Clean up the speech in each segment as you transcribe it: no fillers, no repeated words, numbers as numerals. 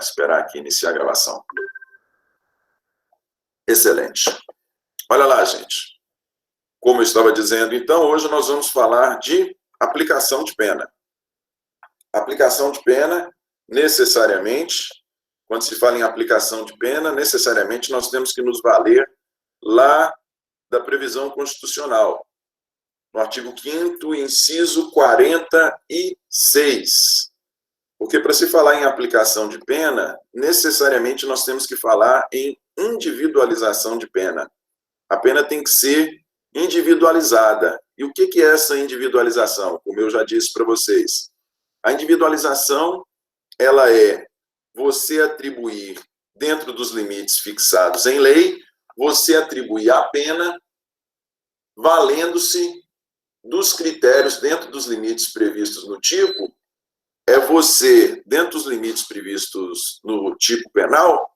esperar aqui iniciar a gravação. Excelente. Olha lá, gente. Como eu estava dizendo, então, hoje nós vamos falar de aplicação de pena. Aplicação de pena, necessariamente, quando se fala em aplicação de pena, necessariamente nós temos que nos valer lá da previsão constitucional, no artigo 5º, inciso 46. Porque para se falar em aplicação de pena, necessariamente nós temos que falar em individualização de pena. A pena tem que ser individualizada. E o que é essa individualização? Como eu já disse para vocês, a individualização, ela é você atribuir, dentro dos limites fixados em lei, você atribuir a pena valendo-se dos critérios dentro dos limites previstos no tipo. É você, dentro dos limites previstos no tipo penal,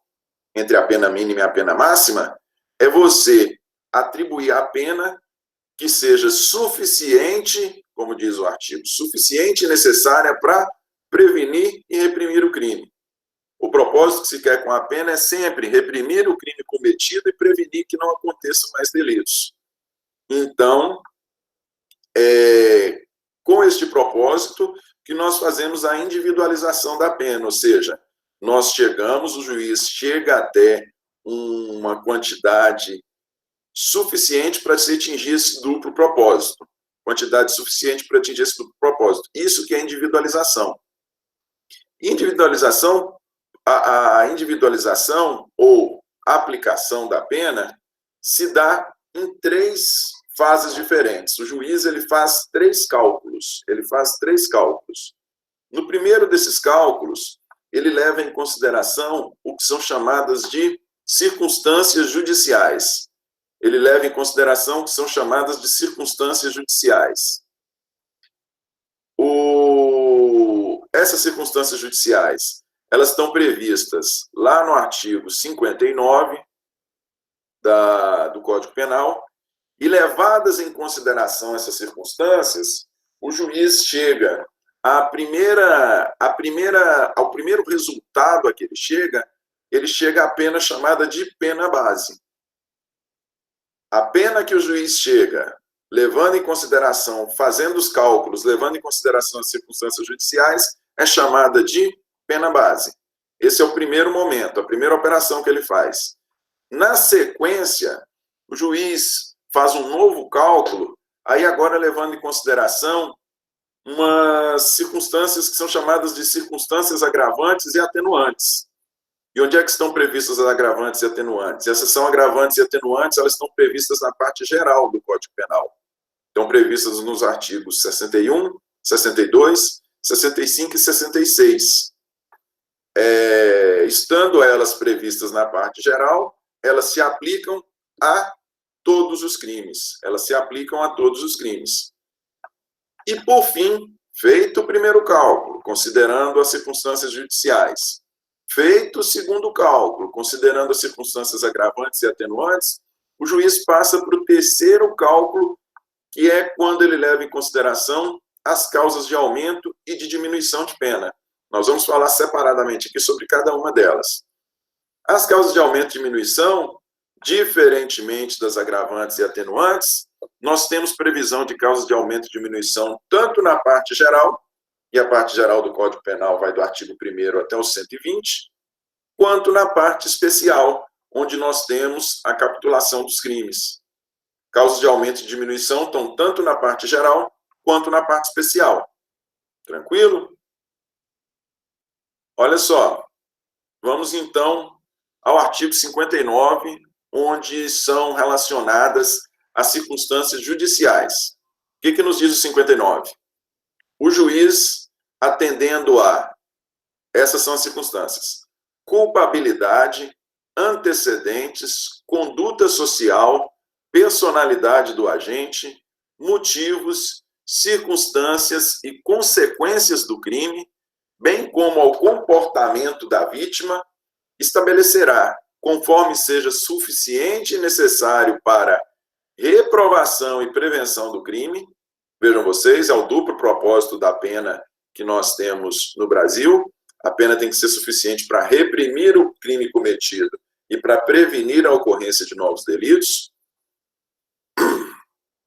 entre a pena mínima e a pena máxima, é você atribuir a pena que seja suficiente, como diz o artigo, suficiente e necessária para prevenir e reprimir o crime. O propósito que se quer com a pena é sempre reprimir o crime cometido e prevenir que não aconteçam mais delitos. Então, com este propósito que nós fazemos a individualização da pena, ou seja, nós chegamos, o juiz chega até uma quantidade suficiente para se atingir esse duplo propósito. Quantidade suficiente para atingir esse duplo propósito. Isso que é individualização. Individualização, a individualização ou aplicação da pena se dá em 3 fases diferentes. O juiz ele faz 3 cálculos. No primeiro desses cálculos, ele leva em consideração o que são chamadas de circunstâncias judiciais. Essas circunstâncias judiciais, elas estão previstas lá no artigo 59 do Código Penal, e levadas em consideração essas circunstâncias, o juiz chega ao primeiro resultado a que ele chega à pena chamada de pena base. A pena que o juiz chega, levando em consideração, fazendo os cálculos, levando em consideração as circunstâncias judiciais, é chamada de pena base. Esse é o primeiro momento, a primeira operação que ele faz. Na sequência, o juiz faz um novo cálculo, aí agora levando em consideração umas circunstâncias que são chamadas de circunstâncias agravantes e atenuantes. E onde é que estão previstas as agravantes e atenuantes? Essas são agravantes e atenuantes, elas estão previstas na parte geral do Código Penal. Estão previstas nos artigos 61, 62, 65 e 66. Estando elas previstas na parte geral, elas se aplicam a todos os crimes. E, por fim, feito o primeiro cálculo, considerando as circunstâncias judiciais, feito o segundo cálculo, considerando as circunstâncias agravantes e atenuantes, o juiz passa para o terceiro cálculo, que é quando ele leva em consideração as causas de aumento e de diminuição de pena. Nós vamos falar separadamente aqui sobre cada uma delas. As causas de aumento e diminuição, diferentemente das agravantes e atenuantes, nós temos previsão de causas de aumento e diminuição tanto na parte geral, e a parte geral do Código Penal vai do artigo 1º até o 120, quanto na parte especial, onde nós temos a capitulação dos crimes. Causas de aumento e diminuição estão tanto na parte geral, quanto na parte especial. Tranquilo? Olha só, vamos então ao artigo 59, onde são relacionadas as circunstâncias judiciais. O que nos diz o 59? O juiz, atendendo a, essas são as circunstâncias, culpabilidade, antecedentes, conduta social, personalidade do agente, motivos, circunstâncias e consequências do crime, bem como ao comportamento da vítima, estabelecerá, conforme seja suficiente e necessário para reprovação e prevenção do crime. Vejam vocês, é o duplo propósito da pena que nós temos no Brasil, a pena tem que ser suficiente para reprimir o crime cometido e para prevenir a ocorrência de novos delitos.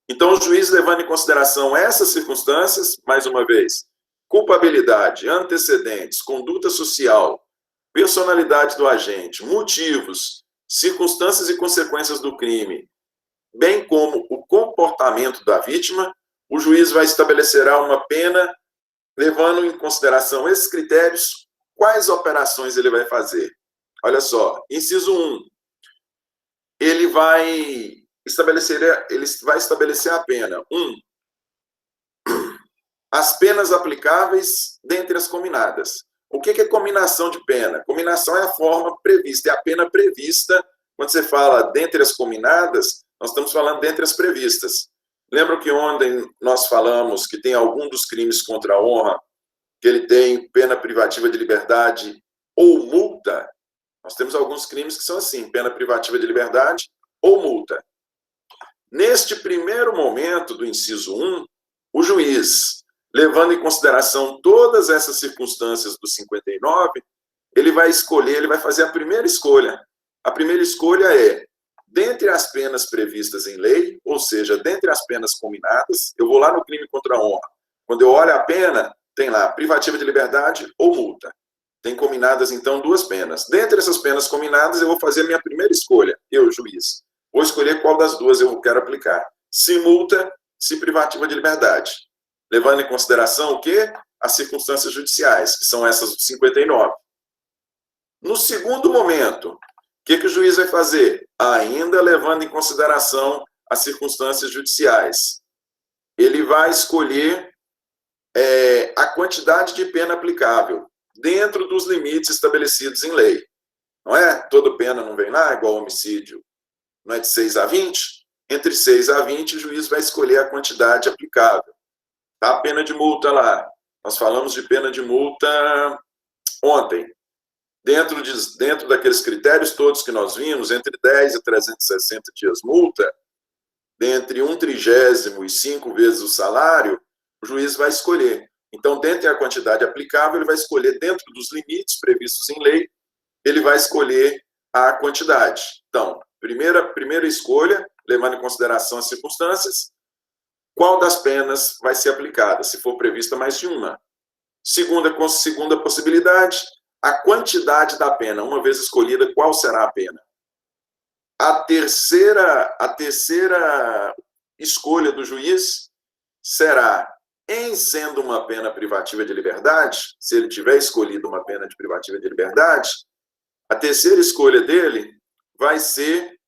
Então, o juiz, levando em consideração essas circunstâncias, mais uma vez, culpabilidade, antecedentes, conduta social, personalidade do agente, motivos, circunstâncias e consequências do crime, bem como o comportamento da vítima, o juiz vai estabelecer uma pena, levando em consideração esses critérios, quais operações ele vai fazer. Olha só, inciso 1, ele vai estabelecer a pena. 1. As penas aplicáveis dentre as cominadas. O que é cominação de pena? Cominação é a forma prevista, é a pena prevista. Quando você fala dentre as cominadas, nós estamos falando dentre as previstas. Lembra que ontem nós falamos que tem algum dos crimes contra a honra que ele tem pena privativa de liberdade ou multa? Nós temos alguns crimes que são assim, pena privativa de liberdade ou multa. Neste primeiro momento do inciso 1, o juiz, levando em consideração todas essas circunstâncias do 59, ele vai escolher, ele vai fazer a primeira escolha. A primeira escolha é, dentre as penas previstas em lei, ou seja, dentre as penas cominadas, eu vou lá no crime contra a honra. Quando eu olho a pena, tem lá privativa de liberdade ou multa. Tem cominadas, então, 2 penas. Dentre essas penas cominadas, eu vou fazer a minha primeira escolha, eu, juiz. Vou escolher qual das duas eu quero aplicar. Se multa, se privativa de liberdade. Levando em consideração o quê? As circunstâncias judiciais, que são essas do 59. No segundo momento, o que o juiz vai fazer? Ainda levando em consideração as circunstâncias judiciais. Ele vai escolher a quantidade de pena aplicável, dentro dos limites estabelecidos em lei. Não é? Toda pena não vem lá, igual homicídio, não é de 6 a 20? Entre 6 a 20, o juiz vai escolher a quantidade aplicável. Tá? A pena de multa lá. Nós falamos de pena de multa ontem. Dentro daqueles critérios todos que nós vimos, entre 10 e 360 dias multa, dentre 1/30 e 5 vezes o salário, o juiz vai escolher. Então, dentre a quantidade aplicável, ele vai escolher, dentro dos limites previstos em lei, ele vai escolher a quantidade. Então, primeira escolha, levando em consideração as circunstâncias, qual das penas vai ser aplicada, se for prevista mais de uma. Segunda possibilidade, a quantidade da pena, uma vez escolhida, qual será a pena. A terceira escolha do juiz será, em sendo uma pena privativa de liberdade, se ele tiver escolhido uma pena de privativa de liberdade, a terceira escolha dele vai ser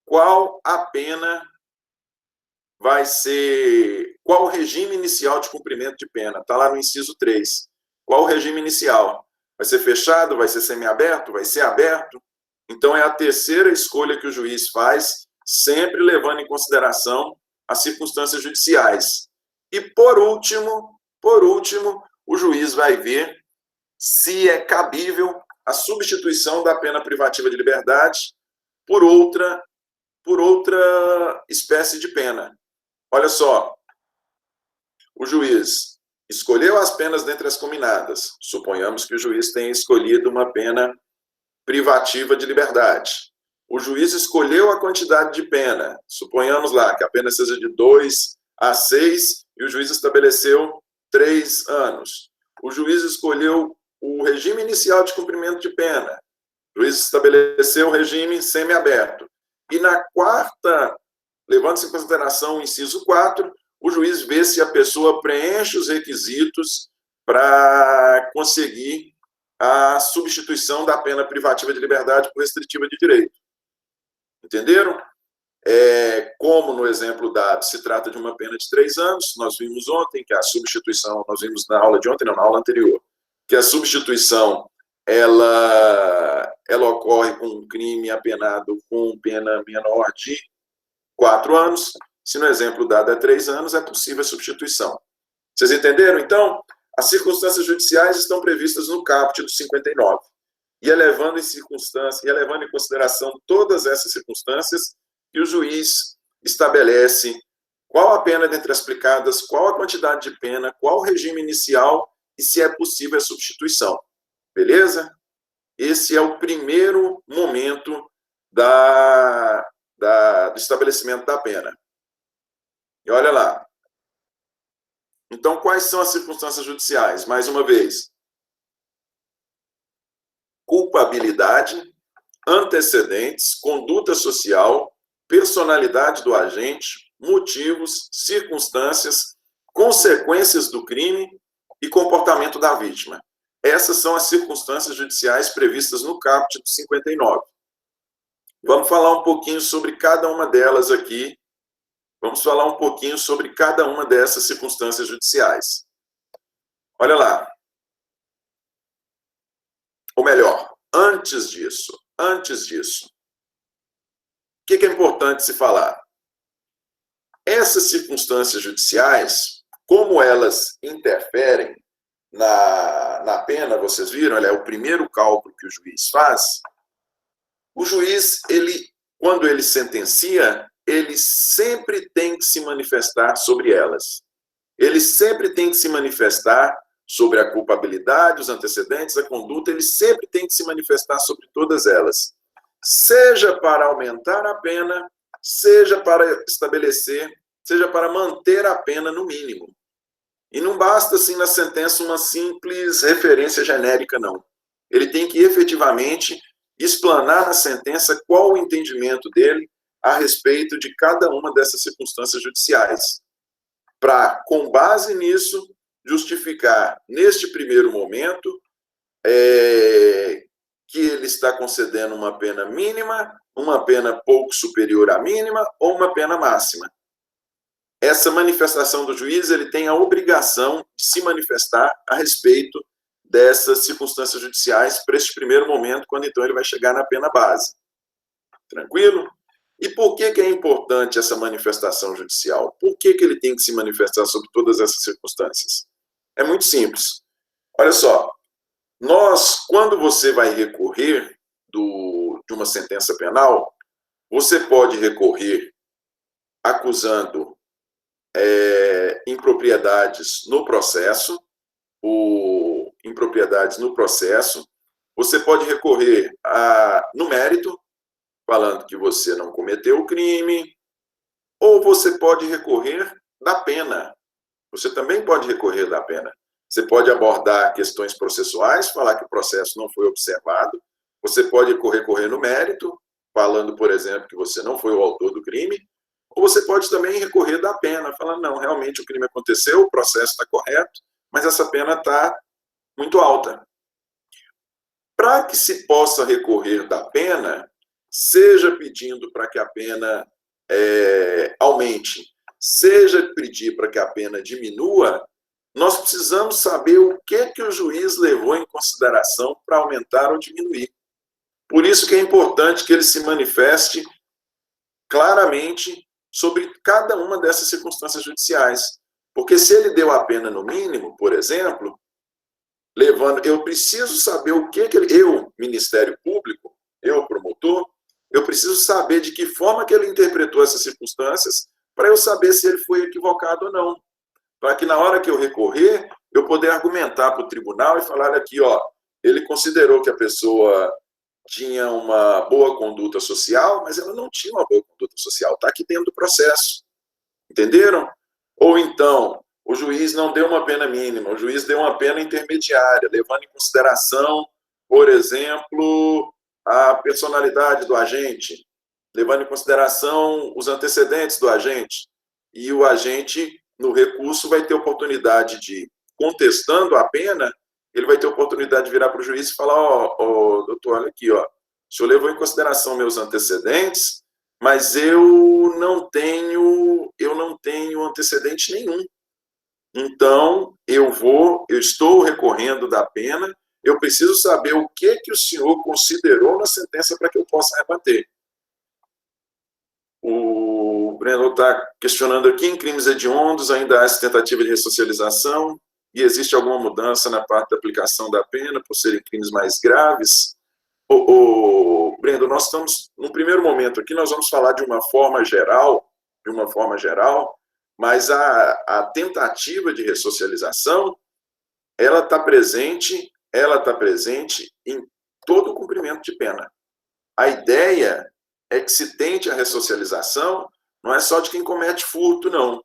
qual a pena vai ser, qual o regime inicial de cumprimento de pena. Está lá no inciso 3. Qual o regime inicial? Vai ser fechado? Vai ser semiaberto? Vai ser aberto? Então, é a terceira escolha que o juiz faz, sempre levando em consideração as circunstâncias judiciais. E, por último, o juiz vai ver se é cabível a substituição da pena privativa de liberdade por outra espécie de pena. Olha só, o juiz escolheu as penas dentre as cominadas. Suponhamos que o juiz tenha escolhido uma pena privativa de liberdade. O juiz escolheu a quantidade de pena. Suponhamos lá que a pena seja de 2 a 6 e o juiz estabeleceu 3 anos. O juiz escolheu o regime inicial de cumprimento de pena. O juiz estabeleceu o regime semiaberto. E na quarta, levando-se em consideração o inciso 4, o juiz vê se a pessoa preenche os requisitos para conseguir a substituição da pena privativa de liberdade por restritiva de direito. Entenderam? Como no exemplo dado, se trata de uma pena de 3 anos, nós vimos ontem que a substituição, nós vimos na aula de ontem, não, na aula anterior, que a substituição, ela ocorre com um crime apenado com pena menor de 4 anos, se no exemplo dado é 3 anos, é possível a substituição. Vocês entenderam? Então, as circunstâncias judiciais estão previstas no caput do 59. E é levando em consideração todas essas circunstâncias que o juiz estabelece qual a pena dentre as aplicadas, qual a quantidade de pena, qual o regime inicial e se é possível a substituição. Beleza? Esse é o primeiro momento do estabelecimento da pena. E olha lá. Então, quais são as circunstâncias judiciais? Mais uma vez. Culpabilidade, antecedentes, conduta social, personalidade do agente, motivos, circunstâncias, consequências do crime e comportamento da vítima. Essas são as circunstâncias judiciais previstas no caput 59. Vamos falar um pouquinho sobre cada uma delas aqui. Vamos falar um pouquinho sobre cada uma dessas circunstâncias judiciais. Olha lá. Ou melhor, antes disso, o que é importante se falar? Essas circunstâncias judiciais, como elas interferem na pena, vocês viram, é o primeiro cálculo que o juiz faz. O juiz, quando ele sentencia, ele sempre tem que se manifestar sobre elas. Ele sempre tem que se manifestar sobre a culpabilidade, os antecedentes, a conduta, ele sempre tem que se manifestar sobre todas elas. Seja para aumentar a pena, seja para estabelecer, seja para manter a pena no mínimo. E não basta, assim, na sentença, uma simples referência genérica, não. Ele tem que, efetivamente, explanar na sentença qual o entendimento dele a respeito de cada uma dessas circunstâncias judiciais. Para, com base nisso, justificar, neste primeiro momento, que ele está concedendo uma pena mínima, uma pena pouco superior à mínima ou uma pena máxima. Essa manifestação do juiz, ele tem a obrigação de se manifestar a respeito dessas circunstâncias judiciais para este primeiro momento, quando então ele vai chegar na pena base. Tranquilo? E por que é importante essa manifestação judicial? Por que ele tem que se manifestar sobre todas essas circunstâncias? É muito simples. Olha só, quando você vai recorrer de uma sentença penal, você pode recorrer acusando impropriedades no processo, você pode recorrer no mérito, falando que você não cometeu o crime, ou você pode recorrer da pena. Você também pode recorrer da pena. Você pode abordar questões processuais, falar que o processo não foi observado. Você pode recorrer no mérito, falando, por exemplo, que você não foi o autor do crime. Ou você pode também recorrer da pena, falando, não, realmente o crime aconteceu, o processo está correto, mas essa pena está muito alta. Para que se possa recorrer da pena, seja pedindo para que a pena aumente, seja pedir para que a pena diminua, nós precisamos saber o que o juiz levou em consideração para aumentar ou diminuir. Por isso que é importante que ele se manifeste claramente sobre cada uma dessas circunstâncias judiciais. Porque se ele deu a pena no mínimo, por exemplo, eu preciso saber o que eu, Ministério Público, eu, promotor, eu preciso saber de que forma que ele interpretou essas circunstâncias para eu saber se ele foi equivocado ou não. Para que na hora que eu recorrer, eu poder argumentar para o tribunal e falar aqui, ele considerou que a pessoa tinha uma boa conduta social, mas ela não tinha uma boa conduta social, está aqui dentro do processo. Entenderam? Ou então, o juiz não deu uma pena mínima, o juiz deu uma pena intermediária, levando em consideração, por exemplo, a personalidade do agente, levando em consideração os antecedentes do agente. E o agente, no recurso, vai ter oportunidade de, contestando a pena, ele vai ter oportunidade de virar para o juiz e falar, doutor, olha aqui, o senhor levou em consideração meus antecedentes, mas eu não tenho antecedente nenhum. Então, eu estou recorrendo da pena, eu preciso saber o que o senhor considerou na sentença para que eu possa rebater. O Breno está questionando aqui, em crimes hediondos ainda há essa tentativa de ressocialização e existe alguma mudança na parte da aplicação da pena por serem crimes mais graves? Breno, nós estamos, no primeiro momento aqui, nós vamos falar de uma forma geral, mas a tentativa de ressocialização, ela está presente em todo o cumprimento de pena. A ideia é que se tente a ressocialização, não é só de quem comete furto, não.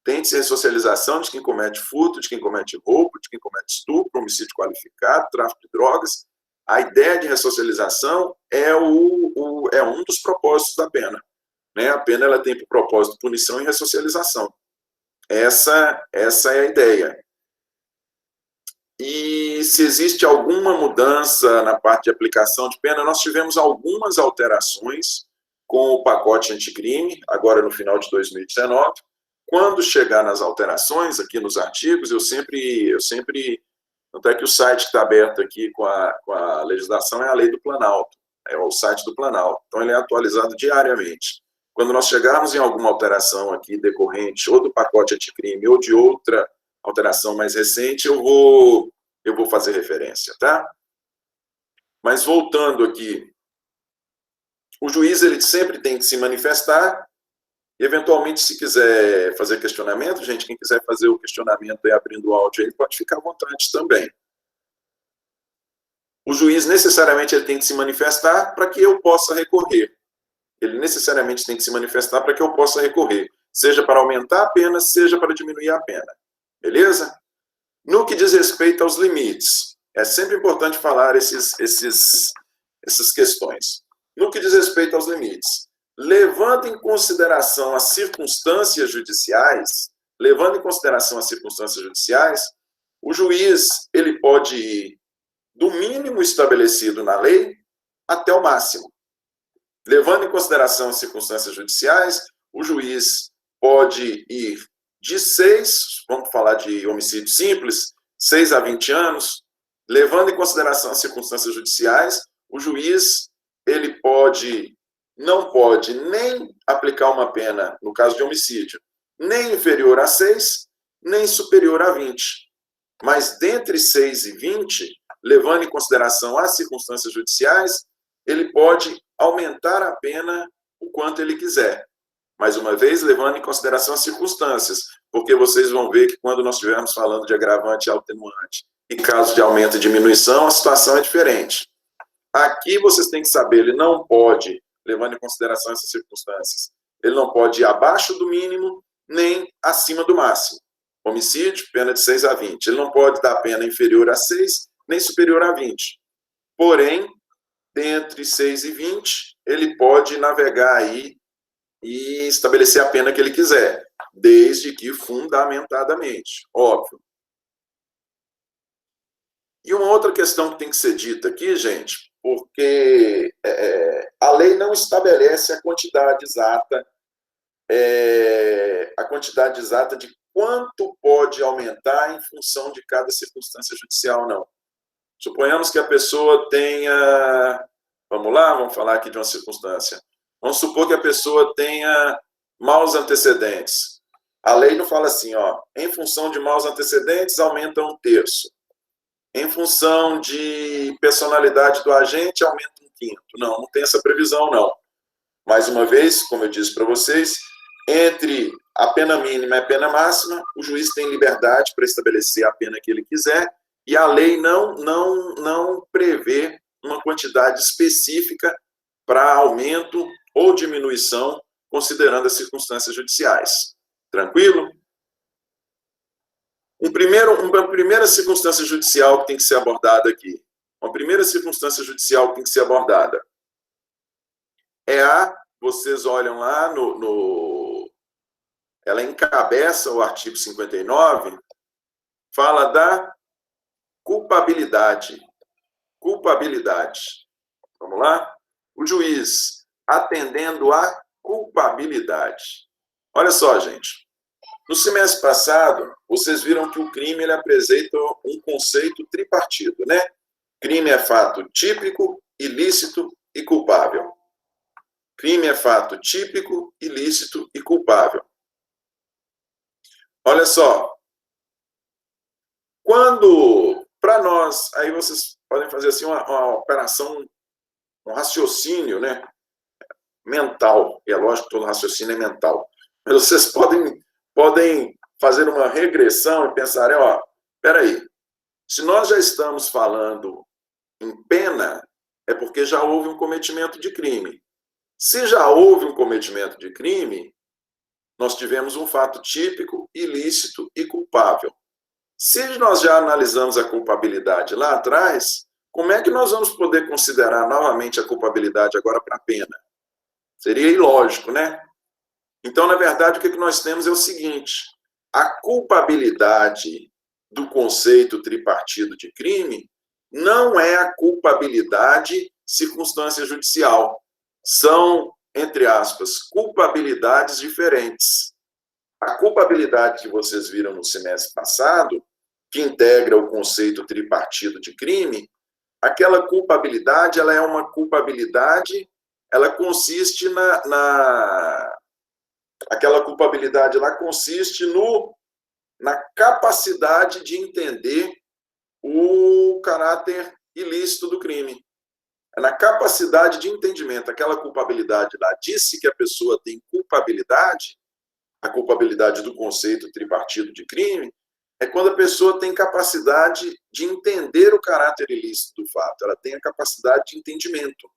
Tente-se a ressocialização de quem comete furto, de quem comete roubo, de quem comete estupro, homicídio qualificado, tráfico de drogas. A ideia de ressocialização é um dos propósitos da pena. Né? A pena ela tem por propósito punição e ressocialização. Essa é a ideia. E se existe alguma mudança na parte de aplicação de pena, nós tivemos algumas alterações com o pacote anticrime, agora no final de 2019. Quando chegar nas alterações, aqui nos artigos, eu sempre tanto é que o site que está aberto aqui com a legislação é a Lei do Planalto, é o site do Planalto, então ele é atualizado diariamente. Quando nós chegarmos em alguma alteração aqui decorrente ou do pacote anticrime ou de outra alteração mais recente, eu vou fazer referência, tá? Mas voltando aqui, o juiz ele sempre tem que se manifestar e, eventualmente, se quiser fazer questionamento, gente, quem quiser fazer o questionamento e abrindo o áudio aí, pode ficar à vontade também. O juiz, necessariamente, ele tem que se manifestar para que eu possa recorrer. Ele necessariamente tem que se manifestar para que eu possa recorrer, seja para aumentar a pena, seja para diminuir a pena. Beleza? No que diz respeito aos limites, é sempre importante falar essas questões. No que diz respeito aos limites, levando em consideração as circunstâncias judiciais, o juiz ele pode ir do mínimo estabelecido na lei até o máximo. Levando em consideração as circunstâncias judiciais, o juiz pode ir de 6, vamos falar de homicídio simples, 6 a 20 anos. Levando em consideração as circunstâncias judiciais, o juiz ele não pode nem aplicar uma pena, no caso de homicídio, nem inferior a 6, nem superior a 20. Mas dentre 6 e 20, levando em consideração as circunstâncias judiciais, ele pode aumentar a pena o quanto ele quiser. Mais uma vez, levando em consideração as circunstâncias, porque vocês vão ver que quando nós estivermos falando de agravante e atenuante, em caso de aumento e diminuição, a situação é diferente. Aqui vocês têm que saber, ele não pode, levando em consideração essas circunstâncias, ele não pode ir abaixo do mínimo, nem acima do máximo. Homicídio, pena de 6 a 20. Ele não pode dar pena inferior a 6, nem superior a 20. Porém, entre 6 e 20, ele pode navegar aí e estabelecer a pena que ele quiser, desde que fundamentadamente, óbvio. E uma outra questão que tem que ser dita aqui, gente, porque a lei não estabelece a quantidade exata de quanto pode aumentar em função de cada circunstância judicial, não. Suponhamos que a pessoa tenha... Vamos falar aqui de uma circunstância. Vamos supor que a pessoa tenha maus antecedentes. A lei não fala assim, em função de maus antecedentes, aumenta 1/3. Em função de personalidade do agente, aumenta 1/5. Não tem essa previsão, não. Mais uma vez, como eu disse para vocês, entre a pena mínima e a pena máxima, o juiz tem liberdade para estabelecer a pena que ele quiser, e a lei não prevê uma quantidade específica para aumento ou diminuição, considerando as circunstâncias judiciais. Tranquilo? Uma primeira circunstância judicial que tem que ser abordada aqui. Uma primeira circunstância judicial que tem que ser abordada vocês olham lá ela encabeça o artigo 59, fala da culpabilidade. Vamos lá? O juiz atendendo à culpabilidade. Olha só, gente. No semestre passado, vocês viram que o crime ele apresenta um conceito tripartido, né? Crime é fato típico, ilícito e culpável. Crime é fato típico, ilícito e culpável. Olha só. Quando, para nós, aí vocês podem fazer assim uma operação, um raciocínio, né? Mental. E é lógico que todo raciocínio é mental. Mas vocês podem fazer uma regressão e pensarem, peraí, Se nós já estamos falando em pena, é porque já houve um cometimento de crime. Se já houve um cometimento de crime, nós tivemos um fato típico, ilícito e culpável. Se nós já analisamos a culpabilidade lá atrás, como é que nós vamos poder considerar novamente a culpabilidade agora para a pena? Seria ilógico, né? Então, na verdade, o que nós temos é o seguinte: a culpabilidade do conceito tripartido de crime não é a culpabilidade circunstância judicial. São, entre aspas, culpabilidades diferentes. A culpabilidade que vocês viram no semestre passado, que integra o conceito tripartido de crime, aquela culpabilidade, ela é uma culpabilidade, ela consiste aquela culpabilidade, ela consiste na capacidade de entender o caráter ilícito do crime. É na capacidade de entendimento. Aquela culpabilidade lá disse que a pessoa tem culpabilidade, a culpabilidade do conceito tripartido de crime, é quando a pessoa tem capacidade de entender o caráter ilícito do fato, ela tem a capacidade de entendimento.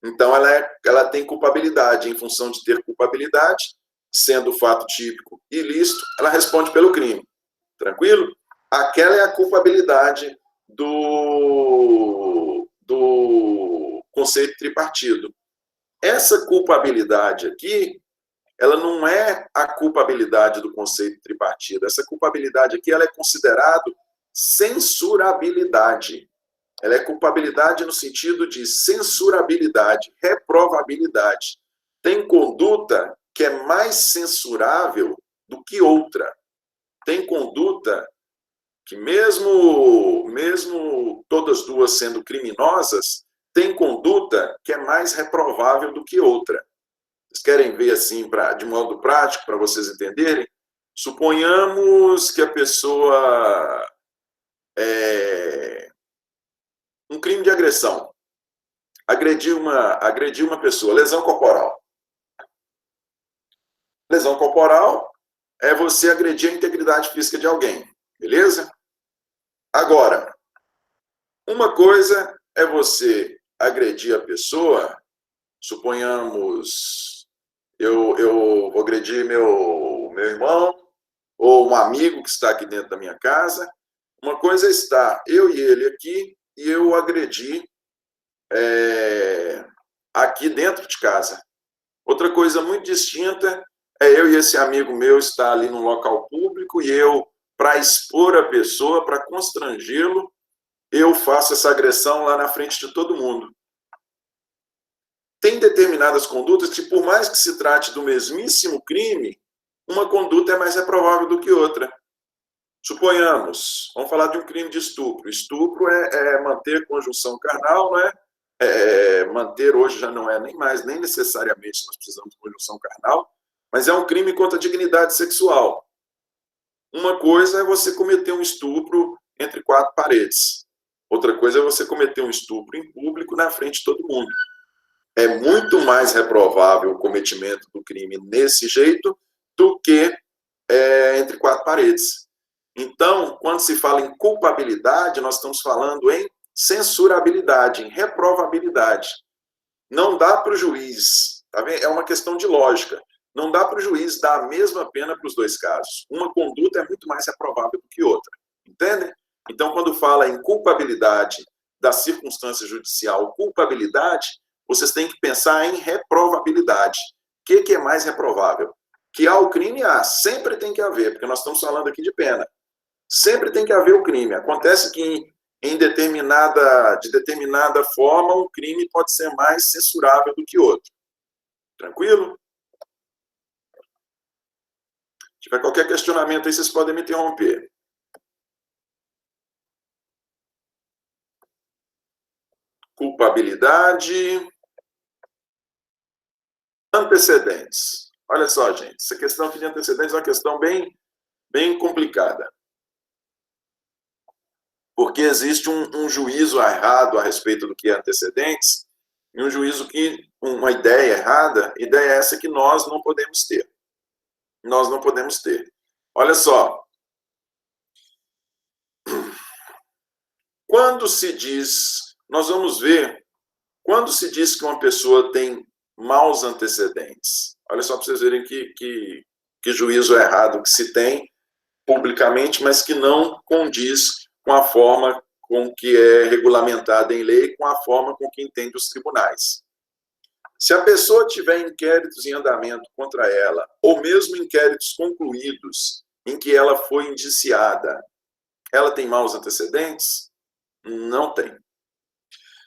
Então, ela tem culpabilidade. Em função de ter culpabilidade, sendo o fato típico ilícito, ela responde pelo crime. Tranquilo? Aquela é a culpabilidade do conceito tripartido. Essa culpabilidade aqui, ela não é a culpabilidade do conceito tripartido. Essa culpabilidade aqui, ela é considerada censurabilidade. Ela é culpabilidade no sentido de censurabilidade, reprovabilidade. Tem conduta que é mais censurável do que outra. Tem conduta que mesmo todas duas sendo criminosas, tem conduta que é mais reprovável do que outra. Vocês querem ver assim, de modo prático, para vocês entenderem? Suponhamos que a pessoa um crime de agressão. Agrediu uma pessoa, lesão corporal. Lesão corporal é você agredir a integridade física de alguém, beleza? Agora, uma coisa é você agredir a pessoa, suponhamos, eu vou agredir meu irmão ou um amigo que está aqui dentro da minha casa. Uma coisa é estar eu e ele aqui e eu agredi aqui dentro de casa. Outra coisa muito distinta é eu e esse amigo meu estar ali num local público e eu, para expor a pessoa, para constrangê-lo, eu faço essa agressão lá na frente de todo mundo. Tem determinadas condutas que, por mais que se trate do mesmíssimo crime, uma conduta é mais reprovável do que outra. Suponhamos, vamos falar de um crime de estupro. Estupro é manter conjunção carnal, não é? Manter hoje já não é nem necessariamente nós precisamos de conjunção carnal, mas é um crime contra a dignidade sexual. Uma coisa é você cometer um estupro entre quatro paredes. Outra coisa é você cometer um estupro em público na frente de todo mundo. É muito mais reprovável o cometimento do crime nesse jeito do que entre quatro paredes. Então, quando se fala em culpabilidade, nós estamos falando em censurabilidade, em reprovabilidade. Não dá para o juiz, tá vendo? É uma questão de lógica. Não dá para o juiz dar a mesma pena para os dois casos. Uma conduta é muito mais reprovável do que outra. Entendem? Então, quando fala em culpabilidade da circunstância judicial, culpabilidade, vocês têm que pensar em reprovabilidade. O que é mais reprovável? Que há o crime, sempre tem que haver, porque nós estamos falando aqui de pena. Sempre tem que haver o crime. Acontece que de determinada forma, um crime pode ser mais censurável do que outro. Tranquilo? Se tiver qualquer questionamento aí, vocês podem me interromper. Culpabilidade. Antecedentes. Olha só, gente, essa questão aqui de antecedentes é uma questão bem complicada. Porque existe um juízo errado a respeito do que é antecedentes, e um juízo uma ideia errada, ideia essa que nós não podemos ter. Nós não podemos ter. Olha só. Quando se diz, nós vamos ver, quando se diz que uma pessoa tem maus antecedentes. Olha só para vocês verem que juízo errado que se tem publicamente, mas que não condiz com a forma com que é regulamentada em lei, com a forma com que entende os tribunais. Se a pessoa tiver inquéritos em andamento contra ela, ou mesmo inquéritos concluídos em que ela foi indiciada, ela tem maus antecedentes? Não tem.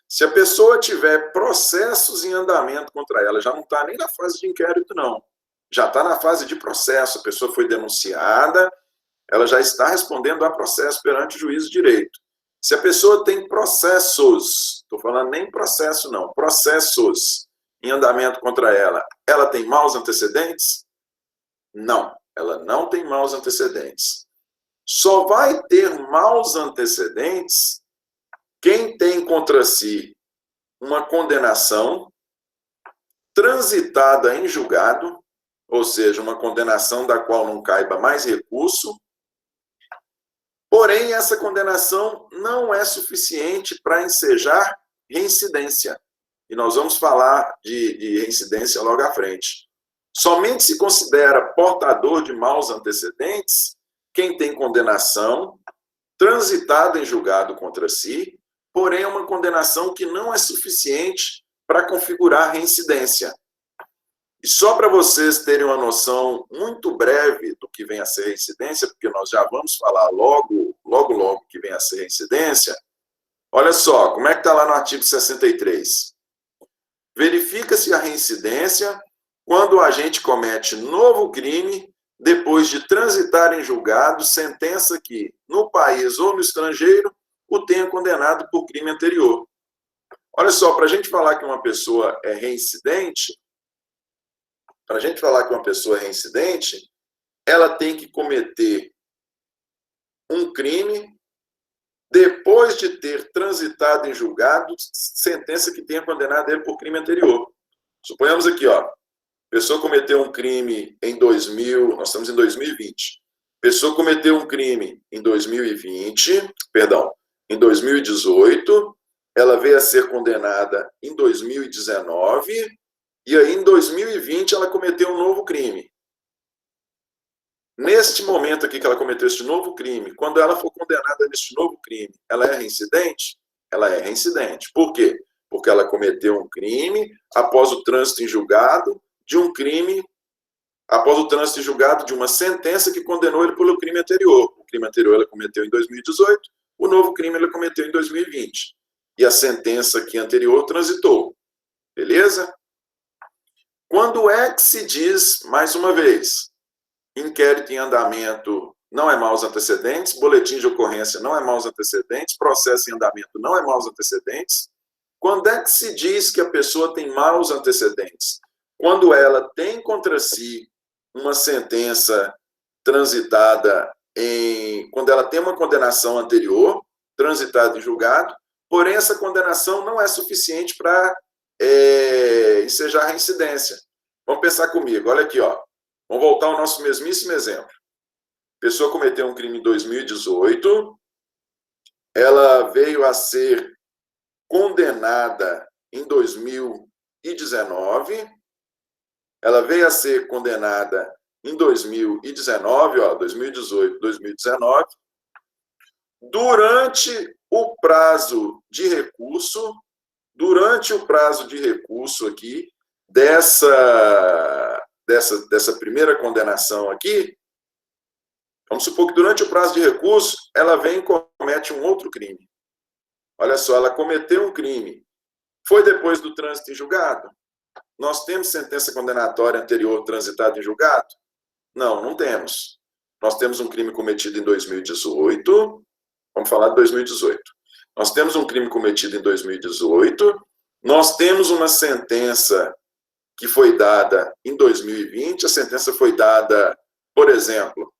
Se a pessoa tiver processos em andamento contra ela, já não está nem na fase de inquérito, não. Já está na fase de processo. A pessoa foi denunciada, ela já está respondendo a processo perante o juiz de direito. Se a pessoa tem processos, estou falando nem processo, não, processos em andamento contra ela, ela tem maus antecedentes? Não, ela não tem maus antecedentes. Só vai ter maus antecedentes quem tem contra si uma condenação transitada em julgado, ou seja, uma condenação da qual não caiba mais recurso, porém essa condenação não é suficiente para ensejar reincidência. E nós vamos falar de reincidência logo à frente. Somente se considera portador de maus antecedentes quem tem condenação transitada em julgado contra si, porém é uma condenação que não é suficiente para configurar reincidência. E só para vocês terem uma noção muito breve do que vem a ser reincidência, porque nós já vamos falar logo que vem a ser reincidência, olha só, como é que está lá no artigo 63? Verifica-se a reincidência quando o agente comete novo crime depois de transitar em julgado sentença que, no país ou no estrangeiro, o tenha condenado por crime anterior. Olha só, para a gente falar que uma pessoa é reincidente, ela tem que cometer um crime depois de ter transitado em julgado sentença que tenha condenado ele por crime anterior. Suponhamos aqui, ó, a pessoa cometeu um crime em 2000, nós estamos em 2020. A pessoa cometeu um crime em 2018, ela veio a ser condenada em 2019, e aí em 2020 ela cometeu um novo crime. Neste momento aqui que ela cometeu este novo crime, quando ela for condenada neste novo crime, ela é reincidente? Ela é reincidente. Por quê? Porque ela cometeu um crime após o trânsito em julgado de um crime, após o trânsito em julgado de uma sentença que condenou ele pelo crime anterior. O crime anterior ela cometeu em 2018, o novo crime ela cometeu em 2020. E a sentença aqui anterior transitou. Beleza? Quando é que se diz, mais uma vez, inquérito em andamento não é maus antecedentes, boletim de ocorrência não é maus antecedentes, processo em andamento não é maus antecedentes? Quando é que se diz que a pessoa tem maus antecedentes? Quando ela tem contra si uma sentença transitada quando ela tem uma condenação anterior, transitada em julgado, porém essa condenação não é suficiente para ensejar a reincidência. Vamos pensar comigo, olha aqui, ó. Vamos voltar ao nosso mesmíssimo exemplo. A pessoa cometeu um crime em 2018, ela veio a ser condenada em 2019, ela veio a ser condenada em 2019, ó, 2018, 2019, durante o prazo de recurso aqui, dessa primeira condenação aqui, vamos supor que durante o prazo de recurso, ela vem e comete um outro crime. Olha só, ela cometeu um crime. Foi depois do trânsito em julgado? Nós temos sentença condenatória anterior transitada em julgado? Não, não temos. Nós temos um crime cometido em 2018. Vamos falar de 2018. Nós temos um crime cometido em 2018. Nós temos uma sentença que foi dada em 2020. A sentença foi dada, por exemplo,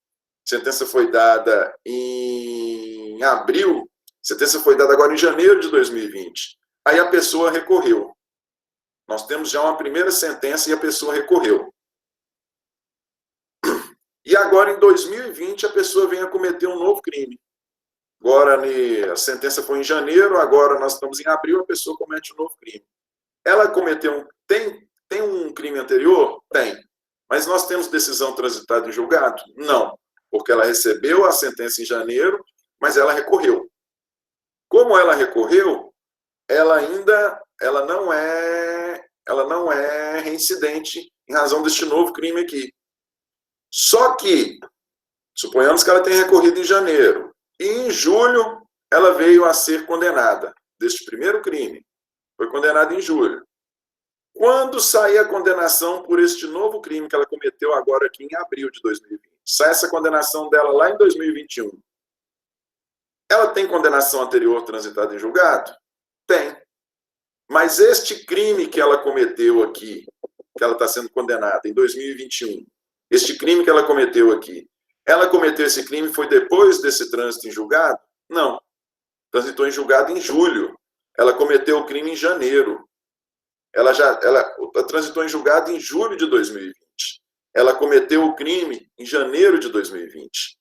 a sentença foi dada em abril. A sentença foi dada agora em janeiro de 2020. Aí a pessoa recorreu. Nós temos já uma primeira sentença e a pessoa recorreu. E agora, em 2020, a pessoa vem a cometer um novo crime. Agora, a sentença foi em janeiro, agora nós estamos em abril, a pessoa comete um novo crime. Ela cometeu tem um crime anterior? Tem. Mas nós temos decisão transitada em julgado? Não. Porque ela recebeu a sentença em janeiro, mas ela recorreu. Como ela recorreu, ela não é reincidente em razão deste novo crime aqui. Só que, suponhamos que ela tenha recorrido em janeiro, e em julho ela veio a ser condenada deste primeiro crime. Foi condenada em julho. Quando sair a condenação por este novo crime que ela cometeu agora aqui em abril de 2020, sai essa condenação dela lá em 2021, ela tem condenação anterior transitada em julgado? Tem. Mas este crime que ela cometeu aqui, que ela está sendo condenada em 2021, este crime que ela cometeu aqui, ela cometeu esse crime foi depois desse trânsito em julgado? Não. Transitou em julgado em julho. Ela cometeu o crime em janeiro. Ela transitou em julgado em julho de 2020. Ela cometeu o crime em janeiro de 2020.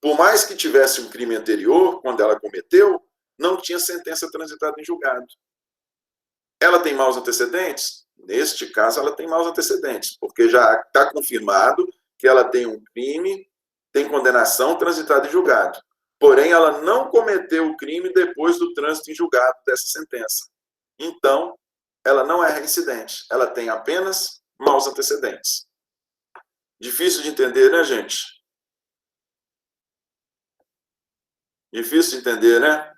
Por mais que tivesse um crime anterior, quando ela cometeu, não tinha sentença transitada em julgado. Ela tem maus antecedentes? Neste caso, ela tem maus antecedentes, porque já está confirmado que ela tem um crime, tem condenação transitada em julgado. Porém, ela não cometeu o crime depois do trânsito em julgado dessa sentença. Então, ela não é reincidente. Ela tem apenas maus antecedentes. Difícil de entender, né, gente? Difícil de entender, né?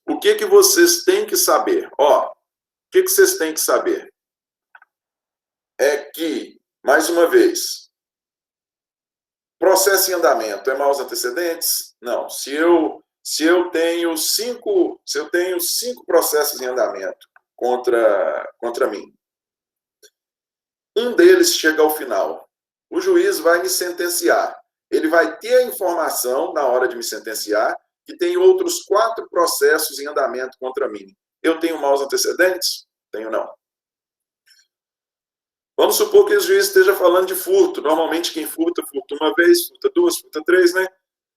O que vocês têm que saber? O que vocês têm que saber? É que, mais uma vez, processo em andamento é maus antecedentes? Não. Se eu tenho cinco processos em andamento contra mim, um deles chega ao final, o juiz vai me sentenciar. Ele vai ter a informação, na hora de me sentenciar, que tem outros 4 processos em andamento contra mim. Eu tenho maus antecedentes? Tenho não. Vamos supor que o juiz esteja falando de furto. Normalmente quem furta uma vez, furta 2, furta 3, né?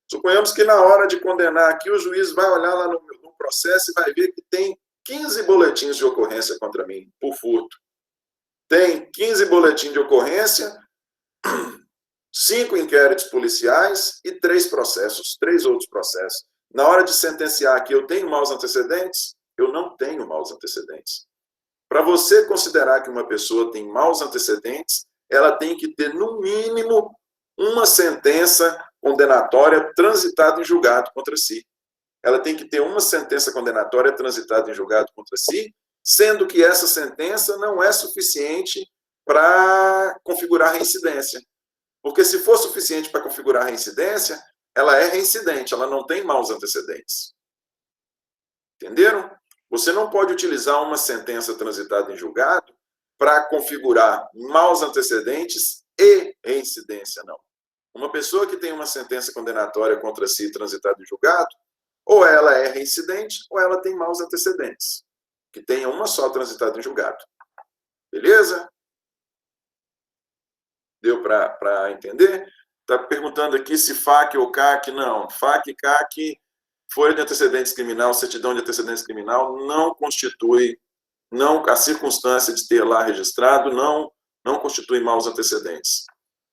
Suponhamos que na hora de condenar aqui, o juiz vai olhar lá no processo e vai ver que tem 15 boletins de ocorrência contra mim, por furto. Tem 15 boletins de ocorrência, 5 inquéritos policiais e 3 outros processos. Na hora de sentenciar aqui, eu tenho maus antecedentes? Eu não tenho maus antecedentes. Para você considerar que uma pessoa tem maus antecedentes, ela tem que ter, no mínimo, uma sentença condenatória transitada em julgado contra si. Ela tem que ter uma sentença condenatória transitada em julgado contra si, sendo que essa sentença não é suficiente para configurar reincidência. Porque se for suficiente para configurar reincidência, ela é reincidente, ela não tem maus antecedentes. Entenderam? Você não pode utilizar uma sentença transitada em julgado para configurar maus antecedentes e reincidência, não. Uma pessoa que tem uma sentença condenatória contra si transitada em julgado, ou ela é reincidente, ou ela tem maus antecedentes, que tenha uma só transitada em julgado. Beleza? Deu para entender? Está perguntando aqui se FAQ ou CAC. Não, FAQ e CAC, folha de antecedentes criminal, certidão de antecedentes criminal, não constitui, a circunstância de ter lá registrado não constitui maus antecedentes.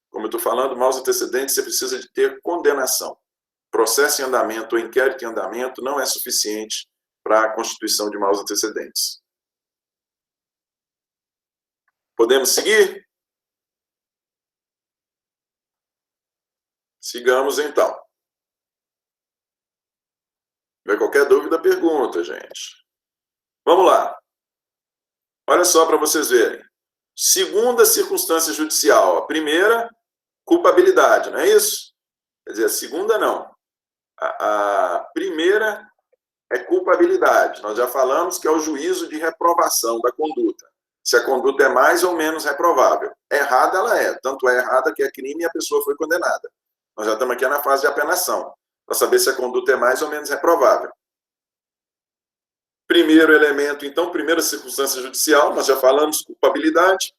Como eu estou falando, maus antecedentes, você precisa de ter condenação. Processo em andamento ou inquérito em andamento não é suficiente para a constituição de maus antecedentes. Podemos seguir? Sigamos, então. Se tiver qualquer dúvida, pergunta, gente. Vamos lá. Olha só para vocês verem. Segunda circunstância judicial. A primeira, culpabilidade, não é isso? Quer dizer, a segunda não. A primeira é culpabilidade. Nós já falamos que é o juízo de reprovação da conduta. Se a conduta é mais ou menos reprovável. Errada ela é. Tanto é errada que é crime e a pessoa foi condenada. Nós já estamos aqui na fase de apenação, para saber se a conduta é mais ou menos reprovável. Primeiro elemento, então, primeira circunstância judicial, nós já falamos, culpabilidade.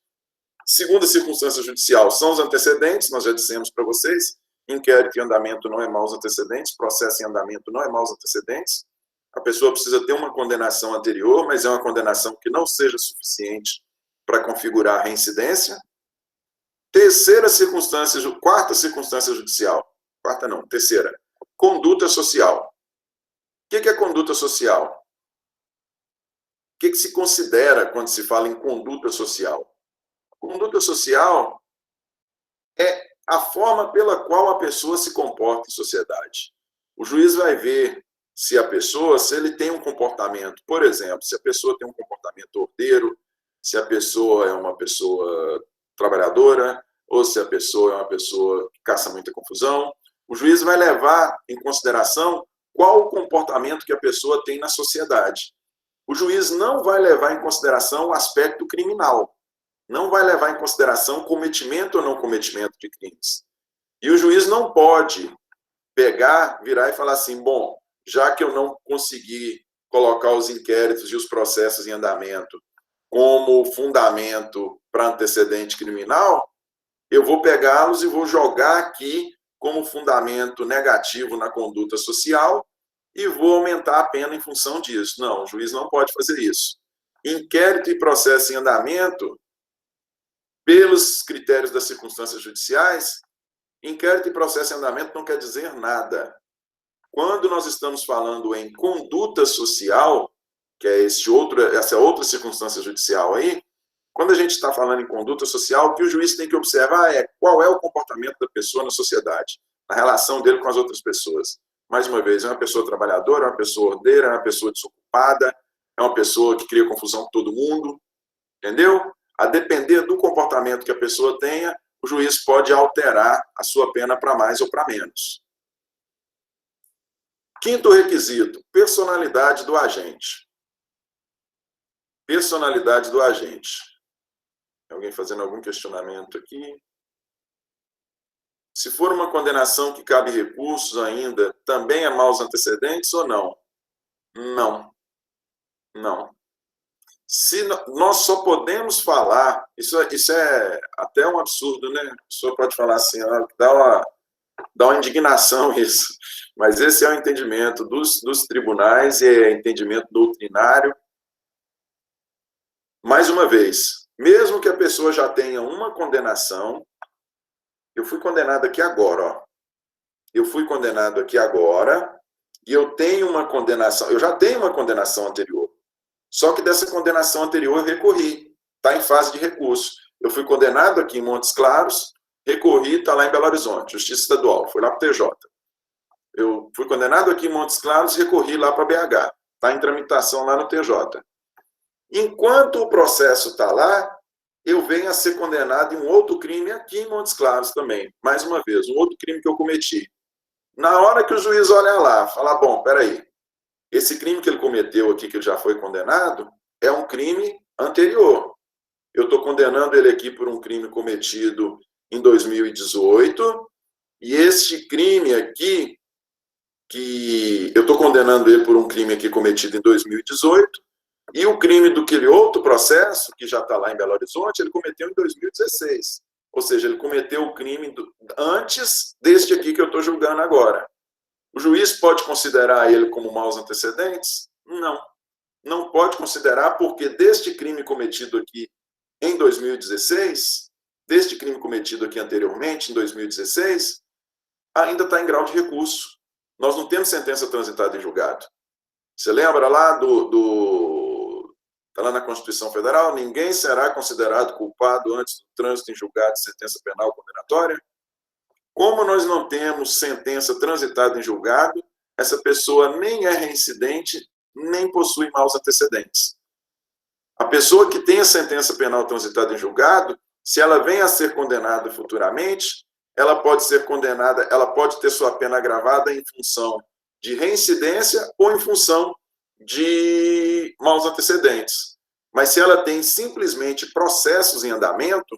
Segunda circunstância judicial são os antecedentes, nós já dissemos para vocês Inquérito em andamento não é maus antecedentes, processo em andamento não é maus antecedentes. A pessoa precisa ter uma condenação anterior, mas é uma condenação que não seja suficiente para configurar a reincidência. Quarta circunstância judicial. Quarta não, terceira. Conduta social. O que é conduta social? O que se considera quando se fala em conduta social? Conduta social é a forma pela qual a pessoa se comporta em sociedade. O juiz vai ver se ele tem um comportamento, por exemplo, se a pessoa tem um comportamento ordeiro, se a pessoa é uma pessoa trabalhadora, ou se a pessoa é uma pessoa que caça muita confusão. O juiz vai levar em consideração qual o comportamento que a pessoa tem na sociedade. O juiz não vai levar em consideração o aspecto criminal, não vai levar em consideração cometimento ou não cometimento de crimes. E o juiz não pode virar e falar assim, bom, já que eu não consegui colocar os inquéritos e os processos em andamento como fundamento para antecedente criminal, eu vou pegá-los e vou jogar aqui como fundamento negativo na conduta social e vou aumentar a pena em função disso. Não, o juiz não pode fazer isso. Inquérito e processo em andamento, pelos critérios das circunstâncias judiciais, inquérito e processo em andamento não quer dizer nada. Quando nós estamos falando em conduta social, que é essa outra circunstância judicial aí, quando a gente está falando em conduta social, o que o juiz tem que observar é qual é o comportamento da pessoa na sociedade, a relação dele com as outras pessoas. Mais uma vez, é uma pessoa trabalhadora, é uma pessoa ordeira, é uma pessoa desocupada, é uma pessoa que cria confusão com todo mundo, entendeu? A depender do comportamento que a pessoa tenha, o juiz pode alterar a sua pena para mais ou para menos. Quinto requisito, personalidade do agente. Personalidade do agente. Alguém fazendo algum questionamento aqui? Se for uma condenação que cabe recursos ainda, também é maus antecedentes ou não? Não. Não. Nós só podemos falar, isso é até um absurdo, né? A pessoa pode falar assim, dá uma indignação isso, mas esse é o entendimento dos tribunais, é entendimento doutrinário. Mais uma vez, mesmo que a pessoa já tenha uma condenação, eu fui condenado aqui agora, ó. Eu fui condenado aqui agora e eu tenho uma condenação, eu já tenho uma condenação anterior. Só que dessa condenação anterior eu recorri, está em fase de recurso. Eu fui condenado aqui em Montes Claros, recorri, está lá em Belo Horizonte, Justiça Estadual, foi lá para o TJ. Eu fui condenado aqui em Montes Claros, recorri lá para BH, está em tramitação lá no TJ. Enquanto o processo está lá, eu venho a ser condenado em um outro crime aqui em Montes Claros também. Mais uma vez, um outro crime que eu cometi. Na hora que o juiz olha lá, fala, bom, peraí, esse crime que ele cometeu aqui, que ele já foi condenado, é um crime anterior. Eu estou condenando ele aqui por um crime cometido em 2018, e este crime aqui, que eu estou condenando ele por um crime aqui cometido em 2018, e o crime do aquele outro processo, que já está lá em Belo Horizonte, ele cometeu em 2016. Ou seja, ele cometeu o crime antes deste aqui que eu estou julgando agora. O juiz pode considerar ele como maus antecedentes? Não. Não pode considerar porque deste crime cometido aqui em 2016, deste crime cometido aqui anteriormente, em 2016, ainda está em grau de recurso. Nós não temos sentença transitada em julgado. Você lembra lá está lá na Constituição Federal, ninguém será considerado culpado antes do trânsito em julgado de sentença penal condenatória? Como nós não temos sentença transitada em julgado, essa pessoa nem é reincidente, nem possui maus antecedentes. A pessoa que tem a sentença penal transitada em julgado, se ela vem a ser condenada futuramente, ela pode ser condenada, ela pode ter sua pena agravada em função de reincidência ou em função de maus antecedentes. Mas se ela tem simplesmente processos em andamento,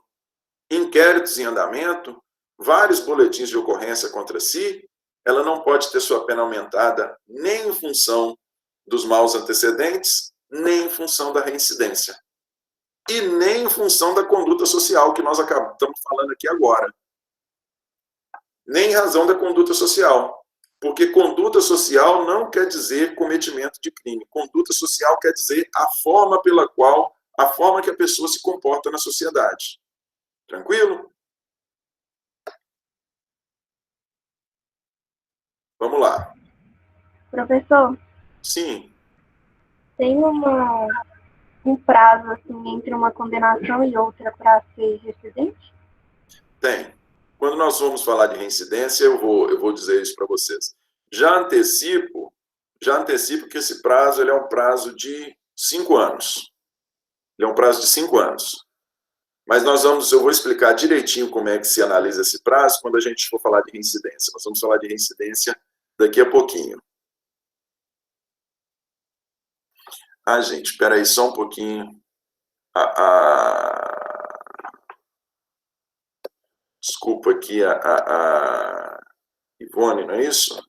inquéritos em andamento, vários boletins de ocorrência contra si, ela não pode ter sua pena aumentada nem em função dos maus antecedentes, nem em função da reincidência. E nem em função da conduta social que nós estamos falando aqui agora. nem em razão da conduta social. Porque conduta social não quer dizer cometimento de crime. Conduta social quer dizer a forma que a pessoa se comporta na sociedade. Tranquilo? Vamos lá. Professor? Sim. Tem um prazo assim, entre uma condenação e outra para ser reincidente? Tem. Quando nós vamos falar de reincidência, eu vou dizer isso para vocês. Já antecipo que esse prazo ele é um prazo de 5 anos. Ele é um prazo de 5 anos. Mas eu vou explicar direitinho como é que se analisa esse prazo quando a gente for falar de reincidência. Nós vamos falar de reincidência daqui a pouquinho. Gente, espera aí só um pouquinho. Desculpa aqui a Ivone, não é isso?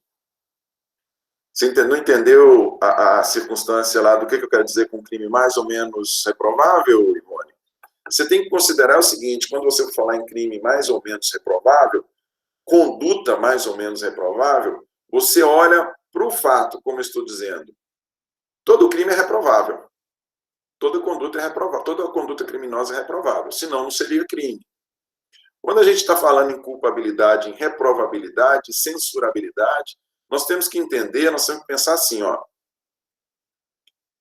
Você não entendeu a circunstância lá do que eu quero dizer com crime mais ou menos reprovável, Ivone? Você tem que considerar o seguinte, quando você for falar em crime mais ou menos reprovável, conduta mais ou menos reprovável, você olha para o fato, como eu estou dizendo. Todo crime é reprovável. Toda conduta é reprovável. Toda conduta criminosa é reprovável, senão não seria crime. Quando a gente está falando em culpabilidade, em reprovabilidade, censurabilidade, nós temos que entender, nós temos que pensar assim, ó.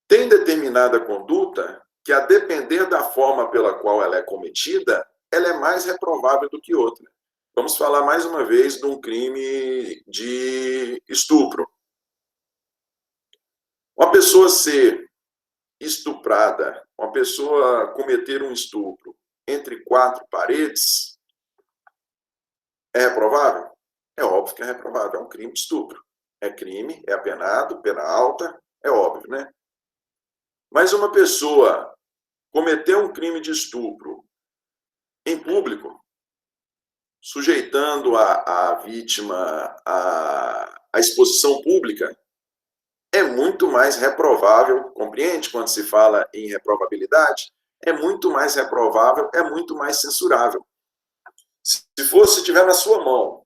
Tem determinada conduta que, a depender da forma pela qual ela é cometida, ela é mais reprovável do que outra. Vamos falar mais uma vez de um crime de estupro. Uma pessoa ser estuprada, uma pessoa cometer um estupro entre 4 paredes, é reprovável? É óbvio que é reprovável, é um crime de estupro. É crime, é apenado, pena alta, é óbvio, né? Mas uma pessoa cometer um crime de estupro em público, sujeitando a vítima à exposição pública, é muito mais reprovável, compreende quando se fala em reprovabilidade? É muito mais reprovável, é muito mais censurável. Se tiver na sua mão,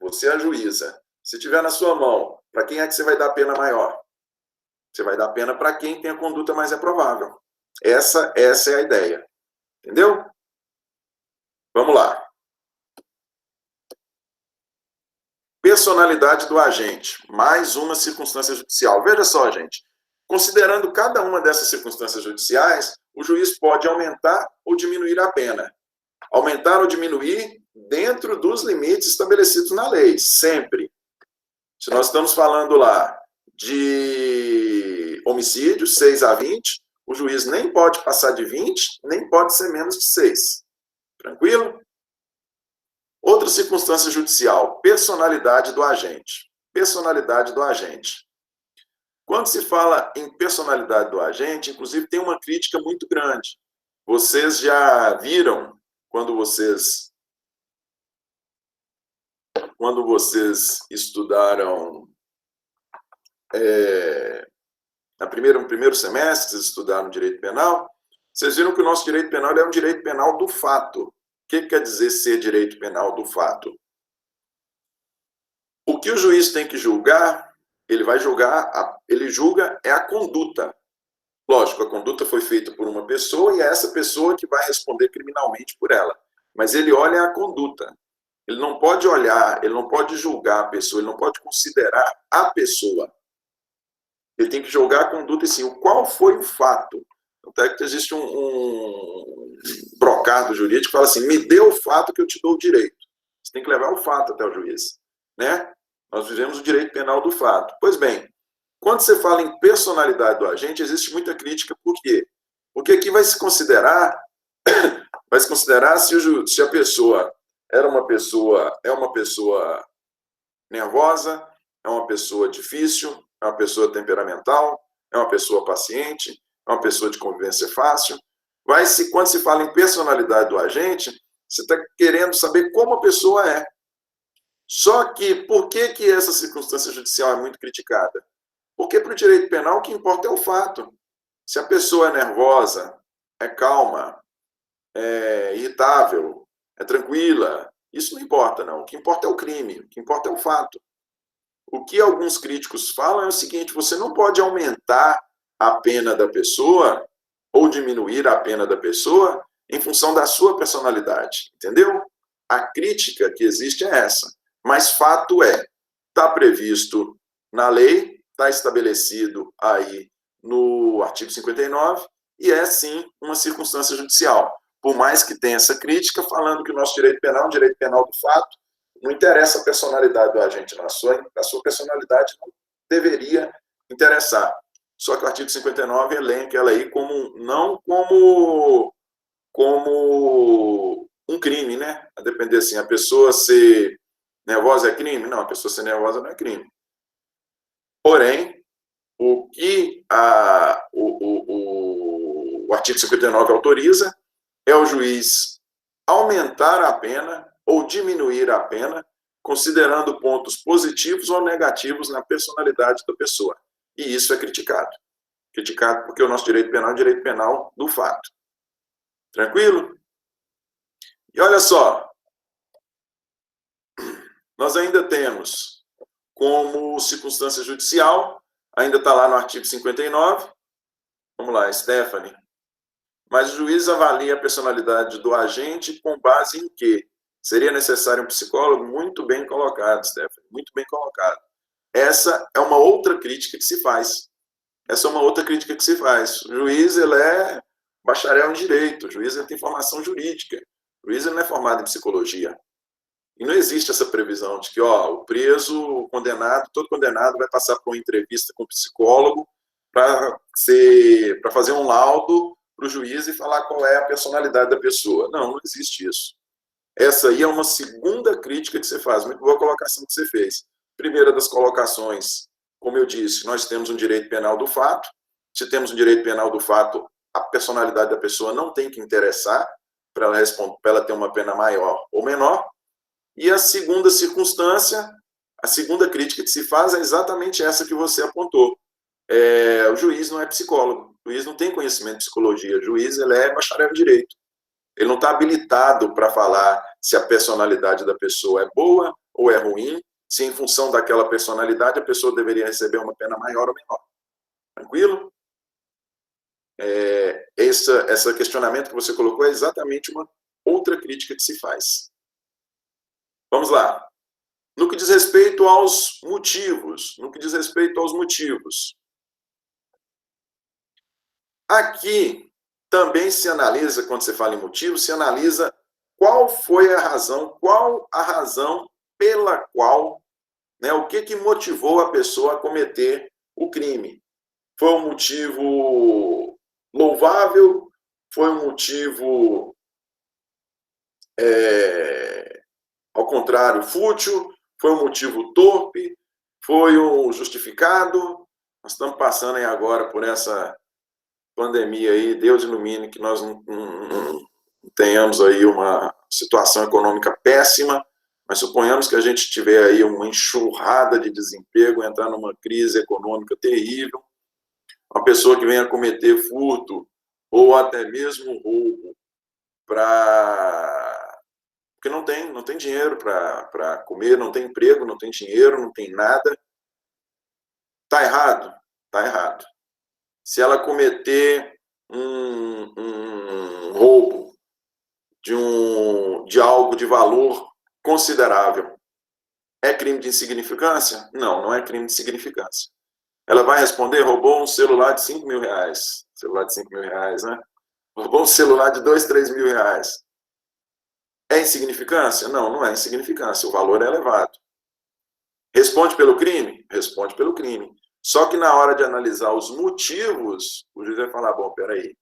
você é a juíza, se tiver na sua mão, para quem é que você vai dar a pena maior? Você vai dar a pena para quem tem a conduta mais reprovável. Essa é a ideia. Entendeu? Vamos lá. Personalidade do agente. Mais uma circunstância judicial. Veja só, gente. Considerando cada uma dessas circunstâncias judiciais, o juiz pode aumentar ou diminuir a pena. Aumentar ou diminuir dentro dos limites estabelecidos na lei, sempre. Se nós estamos falando lá de homicídio, 6 a 20, o juiz nem pode passar de 20, nem pode ser menos de 6. Tranquilo? Outra circunstância judicial, personalidade do agente. Personalidade do agente. Quando se fala em personalidade do agente, inclusive tem uma crítica muito grande. Vocês já viram, quando vocês estudaram no primeiro semestre, vocês estudaram direito penal, vocês viram que o nosso direito penal é um direito penal do fato. O que quer dizer ser direito penal do fato? O que o juiz tem que julgar, ele julga é a conduta. Lógico, a conduta foi feita por uma pessoa e é essa pessoa que vai responder criminalmente por ela. Mas ele olha a conduta. Ele não pode olhar, ele não pode julgar a pessoa, ele não pode considerar a pessoa. Ele tem que julgar a conduta e sim, qual foi o fato. Até que existe um brocado jurídico que fala assim, me dê o fato que eu te dou o direito. Você tem que levar o fato até o juiz. Né? Nós vivemos o direito penal do fato. Pois bem, quando você fala em personalidade do agente, existe muita crítica. Por quê? Porque aqui vai se considerar se a pessoa é uma pessoa nervosa, é uma pessoa difícil, é uma pessoa temperamental, é uma pessoa paciente, é uma pessoa de convivência fácil. Quando se fala em personalidade do agente, você está querendo saber como a pessoa é. Só que, por que essa circunstância judicial é muito criticada? Porque para o direito penal o que importa é o fato. Se a pessoa é nervosa, é calma, é irritável, é tranquila, Isso não importa, não. O que importa é o crime, o que importa é o fato. O que alguns críticos falam é o seguinte: você não pode aumentar a pena da pessoa ou diminuir a pena da pessoa em função da sua personalidade, entendeu? A crítica que existe é essa. Mas fato é, está previsto na lei, está estabelecido aí no artigo 59, e é sim uma circunstância judicial. Por mais que tenha essa crítica falando que o nosso direito penal é um direito penal do fato, não interessa a personalidade do agente, a sua personalidade não deveria interessar. Só que o artigo 59 elenca ela aí não como um crime, né? A depender assim, a pessoa ser nervosa é crime? Não, a pessoa ser nervosa não é crime. Porém, o que o artigo 59 autoriza é o juiz aumentar a pena ou diminuir a pena, considerando pontos positivos ou negativos na personalidade da pessoa. E isso é criticado. Criticado porque o nosso direito penal é um direito penal do fato. Tranquilo? E olha só, nós ainda temos como circunstância judicial, ainda está lá no artigo 59, vamos lá, Stephanie. Mas o juiz avalia a personalidade do agente com base em quê? Seria necessário um psicólogo? Muito bem colocado, Stephanie, muito bem colocado. Essa é uma outra crítica que se faz. Essa é uma outra crítica que se faz. O juiz, ele é bacharel em direito, o juiz ele tem formação jurídica, o juiz ele não é formado em psicologia. E não existe essa previsão de que o preso, o condenado, todo condenado vai passar por uma entrevista com um psicólogo para fazer um laudo para o juiz e falar qual é a personalidade da pessoa. Não existe isso. Essa aí é uma segunda crítica que você faz, muito boa colocação que você fez. Primeira das colocações, como eu disse, nós temos um direito penal do fato. Se temos um direito penal do fato, a personalidade da pessoa não tem que interessar para ela ter uma pena maior ou menor. E a segunda circunstância, a segunda crítica que se faz é exatamente essa que você apontou. O juiz não é psicólogo, o juiz não tem conhecimento de psicologia, o juiz ele é bacharel em direito. Ele não está habilitado para falar se a personalidade da pessoa é boa ou é ruim, se em função daquela personalidade a pessoa deveria receber uma pena maior ou menor. Tranquilo? Esse questionamento que você colocou é exatamente uma outra crítica que se faz. Vamos lá. No que diz respeito aos motivos, aqui também se analisa, quando você fala em motivo, se analisa qual foi a razão pela qual, o que motivou a pessoa a cometer o crime. Foi um motivo louvável? Foi um motivo, ao contrário, fútil? Foi um motivo torpe? Foi um justificado? Nós estamos passando aí agora por essa pandemia aí, Deus ilumine que nós não tenhamos aí uma situação econômica péssima, mas suponhamos que a gente tiver aí uma enxurrada de desemprego, entrar numa crise econômica terrível, uma pessoa que venha cometer furto ou até mesmo roubo porque não tem dinheiro para comer, não tem emprego, não tem dinheiro, não tem nada. Está errado? Está errado. Se ela cometer um roubo de algo de valor considerável, é crime de insignificância? Não é crime de insignificância. Ela vai responder, roubou um celular de 5 mil reais. Celular de 5 mil reais, né? Roubou um celular de 2, 3 mil reais. É insignificância? Não é insignificância. O valor é elevado. Responde pelo crime? Responde pelo crime. Só que na hora de analisar os motivos, o juiz vai falar, bom, peraí,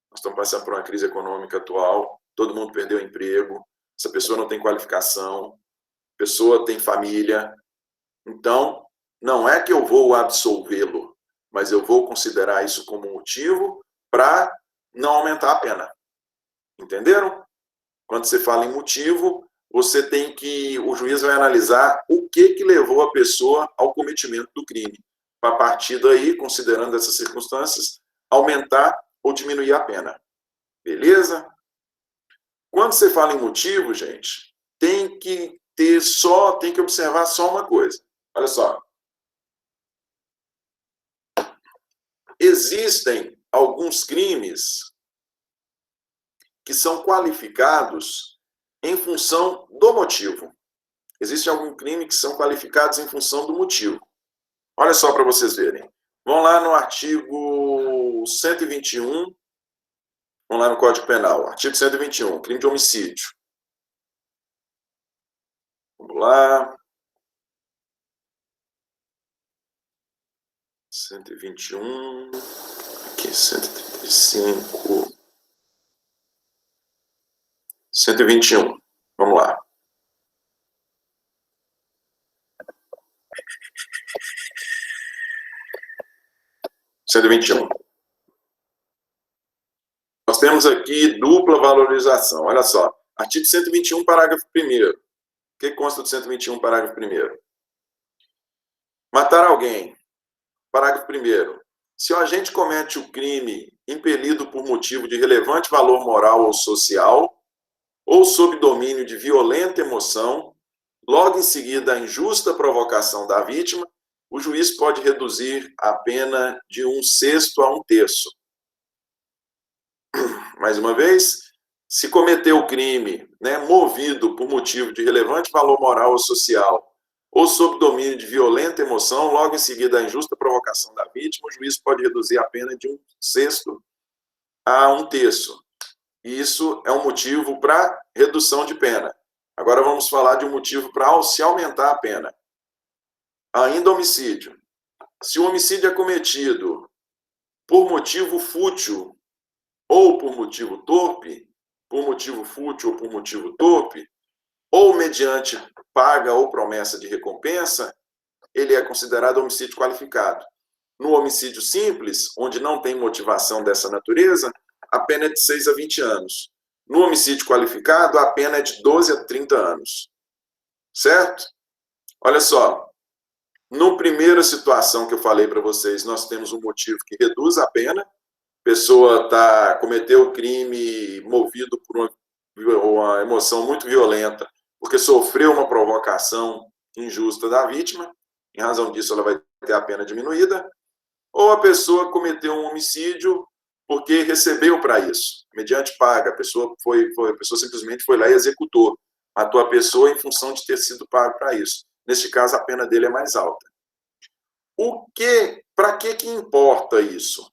nós estamos passando por uma crise econômica atual, todo mundo perdeu o emprego, essa pessoa não tem qualificação, a pessoa tem família, então, não é que eu vou absolvê-lo, mas eu vou considerar isso como motivo para não aumentar a pena. Entenderam? Quando você fala em motivo, o juiz vai analisar o que levou a pessoa ao cometimento do crime. A partir daí, considerando essas circunstâncias, aumentar ou diminuir a pena. Beleza? Quando você fala em motivo, gente, tem que observar só uma coisa. Olha só. Existem alguns crimes que são qualificados em função do motivo. Existe algum crime que são qualificados em função do motivo. Olha só para vocês verem. Vamos lá no artigo 121. Vamos lá no Código Penal. Artigo 121, crime de homicídio. Vamos lá. 121. Aqui, 135. 121. Vamos lá. Nós temos aqui dupla valorização. Olha só. Artigo 121, parágrafo 1º. O que consta do 121, parágrafo 1º? Matar alguém. Parágrafo 1º. Se o agente comete o crime impelido por motivo de relevante valor moral ou social, ou sob domínio de violenta emoção, logo em seguida a injusta provocação da vítima, o juiz pode reduzir a pena de 1/6 a 1/3. Mais uma vez, se cometeu o crime, movido por motivo de relevante valor moral ou social, ou sob domínio de violenta emoção, logo em seguida a injusta provocação da vítima, o juiz pode reduzir a pena de 1/6 a 1/3. Isso é um motivo para redução de pena. Agora vamos falar de um motivo para se aumentar a pena. Ainda homicídio. Se o homicídio é cometido por motivo fútil ou por motivo torpe, ou mediante paga ou promessa de recompensa, ele é considerado homicídio qualificado. No homicídio simples, onde não tem motivação dessa natureza, a pena é de 6 a 20 anos. No homicídio qualificado, a pena é de 12 a 30 anos. Certo? Olha só. Na primeira situação que eu falei para vocês, nós temos um motivo que reduz a pena. A pessoa cometeu o crime movido por uma emoção muito violenta, porque sofreu uma provocação injusta da vítima. Em razão disso, ela vai ter a pena diminuída. Ou a pessoa cometeu um homicídio porque recebeu para isso, mediante paga. A pessoa simplesmente foi lá e executou. Matou a pessoa em função de ter sido pago para isso. Neste caso, a pena dele é mais alta. Para que importa isso?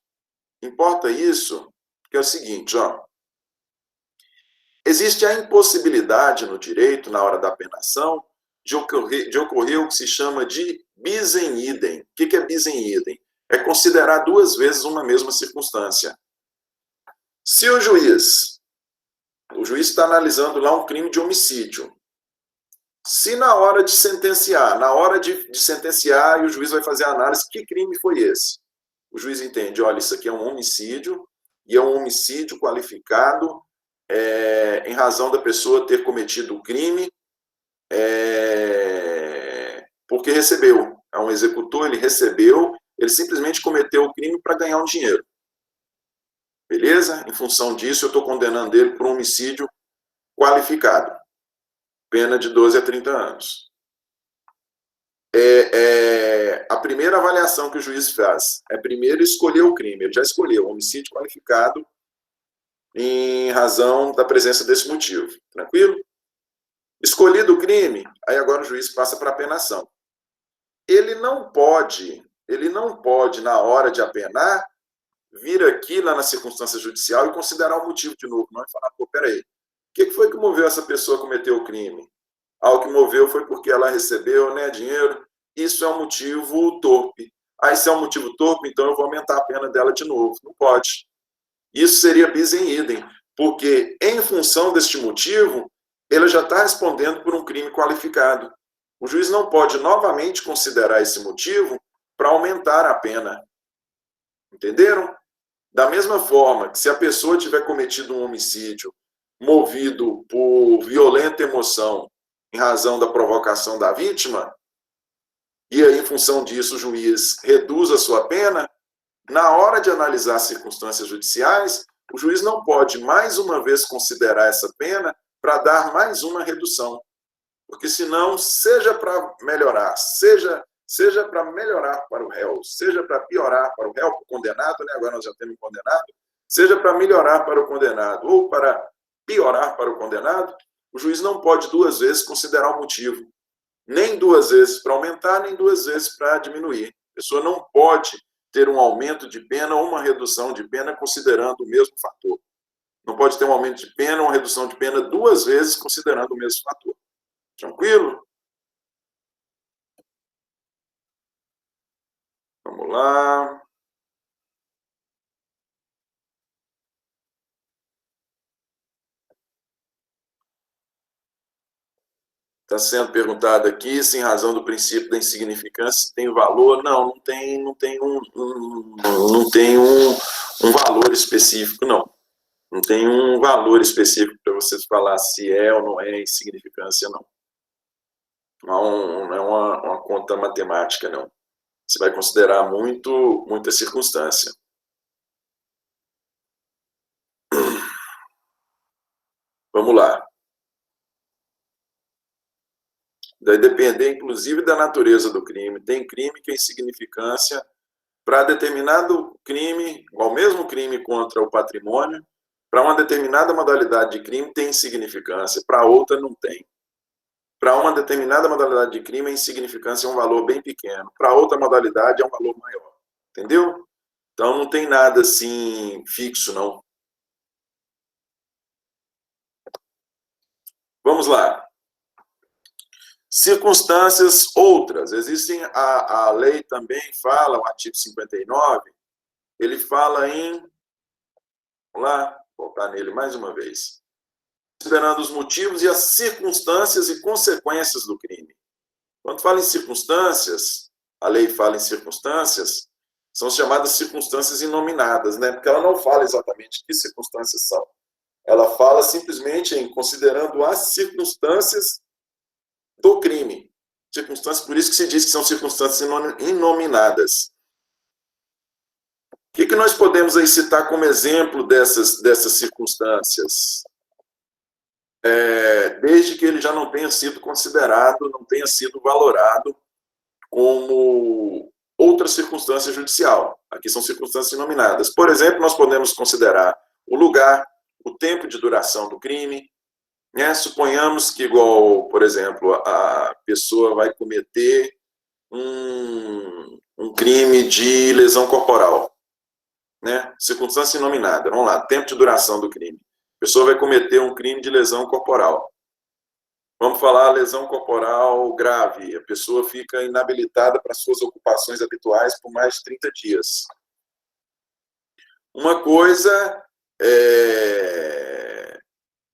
Importa isso porque é o seguinte, ó. Existe a impossibilidade no direito, na hora da penação, de ocorrer o que se chama de bis in idem. O que é bis in idem? É considerar duas vezes uma mesma circunstância. Se o juiz está analisando lá um crime de homicídio, se na hora de sentenciar, e o juiz vai fazer a análise, que crime foi esse? O juiz entende, olha, isso aqui é um homicídio, e é um homicídio qualificado em razão da pessoa ter cometido o crime porque recebeu. É um executor, ele recebeu, ele simplesmente cometeu o crime para ganhar um dinheiro. Beleza? Em função disso, eu estou condenando ele por um homicídio qualificado. Pena de 12 a 30 anos. A primeira avaliação que o juiz faz é primeiro escolher o crime. Ele já escolheu homicídio qualificado em razão da presença desse motivo. Tranquilo? Escolhido o crime, aí agora o juiz passa para a penação. Ele não pode, na hora de apenar, vir aqui lá na circunstância judicial e considerar o motivo de novo. Não é falar, peraí, o que foi que moveu essa pessoa a cometer o crime? O que moveu foi porque ela recebeu dinheiro. Isso é um motivo torpe. Se é um motivo torpe, então eu vou aumentar a pena dela de novo. Não pode. Isso seria bis in idem, porque em função deste motivo, ele já está respondendo por um crime qualificado. O juiz não pode novamente considerar esse motivo para aumentar a pena. Entenderam? Da mesma forma que se a pessoa tiver cometido um homicídio movido por violenta emoção em razão da provocação da vítima, e aí, em função disso, o juiz reduz a sua pena, na hora de analisar as circunstâncias judiciais, o juiz não pode mais uma vez considerar essa pena para dar mais uma redução. Porque senão, seja para melhorar, seja para melhorar para o réu, seja para piorar para o réu, para o condenado, né? Agora nós já temos um condenado, seja para melhorar para o condenado ou para piorar para o condenado, o juiz não pode duas vezes considerar o motivo. Nem duas vezes para aumentar, nem duas vezes para diminuir. A pessoa não pode ter um aumento de pena ou uma redução de pena considerando o mesmo fator. Não pode ter um aumento de pena ou uma redução de pena duas vezes considerando o mesmo fator. Tranquilo? Vamos lá. Está sendo perguntado aqui se, em razão do princípio da insignificância, tem valor. Não, não tem um valor específico, não. Não tem um valor específico para você falar se é ou não é insignificância, não. Não é uma conta matemática, não. Você vai considerar muita circunstância. Vamos lá. Vai depender, inclusive, da natureza do crime. Tem crime que é insignificância. Para determinado crime, ao mesmo crime contra o patrimônio, para uma determinada modalidade de crime tem insignificância, para outra não tem. Para uma determinada modalidade de crime, a insignificância é um valor bem pequeno. Para outra modalidade, é um valor maior. Entendeu? Então, não tem nada assim fixo, não. Vamos lá. Circunstâncias outras. Existem, a lei também fala, o artigo 59, ele fala em... Vamos lá, voltar nele mais uma vez. Considerando os motivos e as circunstâncias e consequências do crime. Quando fala em circunstâncias, a lei fala em circunstâncias, são chamadas circunstâncias inominadas, né? Porque ela não fala exatamente que circunstâncias são. Ela fala simplesmente em considerando as circunstâncias do crime. Circunstâncias, por isso que se diz que são circunstâncias inominadas. O que nós podemos aí citar como exemplo dessas circunstâncias? Desde que ele já não tenha sido considerado, não tenha sido valorado como outra circunstância judicial. Aqui são circunstâncias inominadas. Por exemplo, nós podemos considerar o lugar, o tempo de duração do crime, né? Suponhamos que, igual, por exemplo, a pessoa vai cometer um crime de lesão corporal, né? Circunstância inominada. Vamos lá, tempo de duração do crime. A pessoa vai cometer um crime de lesão corporal. Vamos falar lesão corporal grave. A pessoa fica inabilitada para suas ocupações habituais por mais de 30 dias. Uma coisa é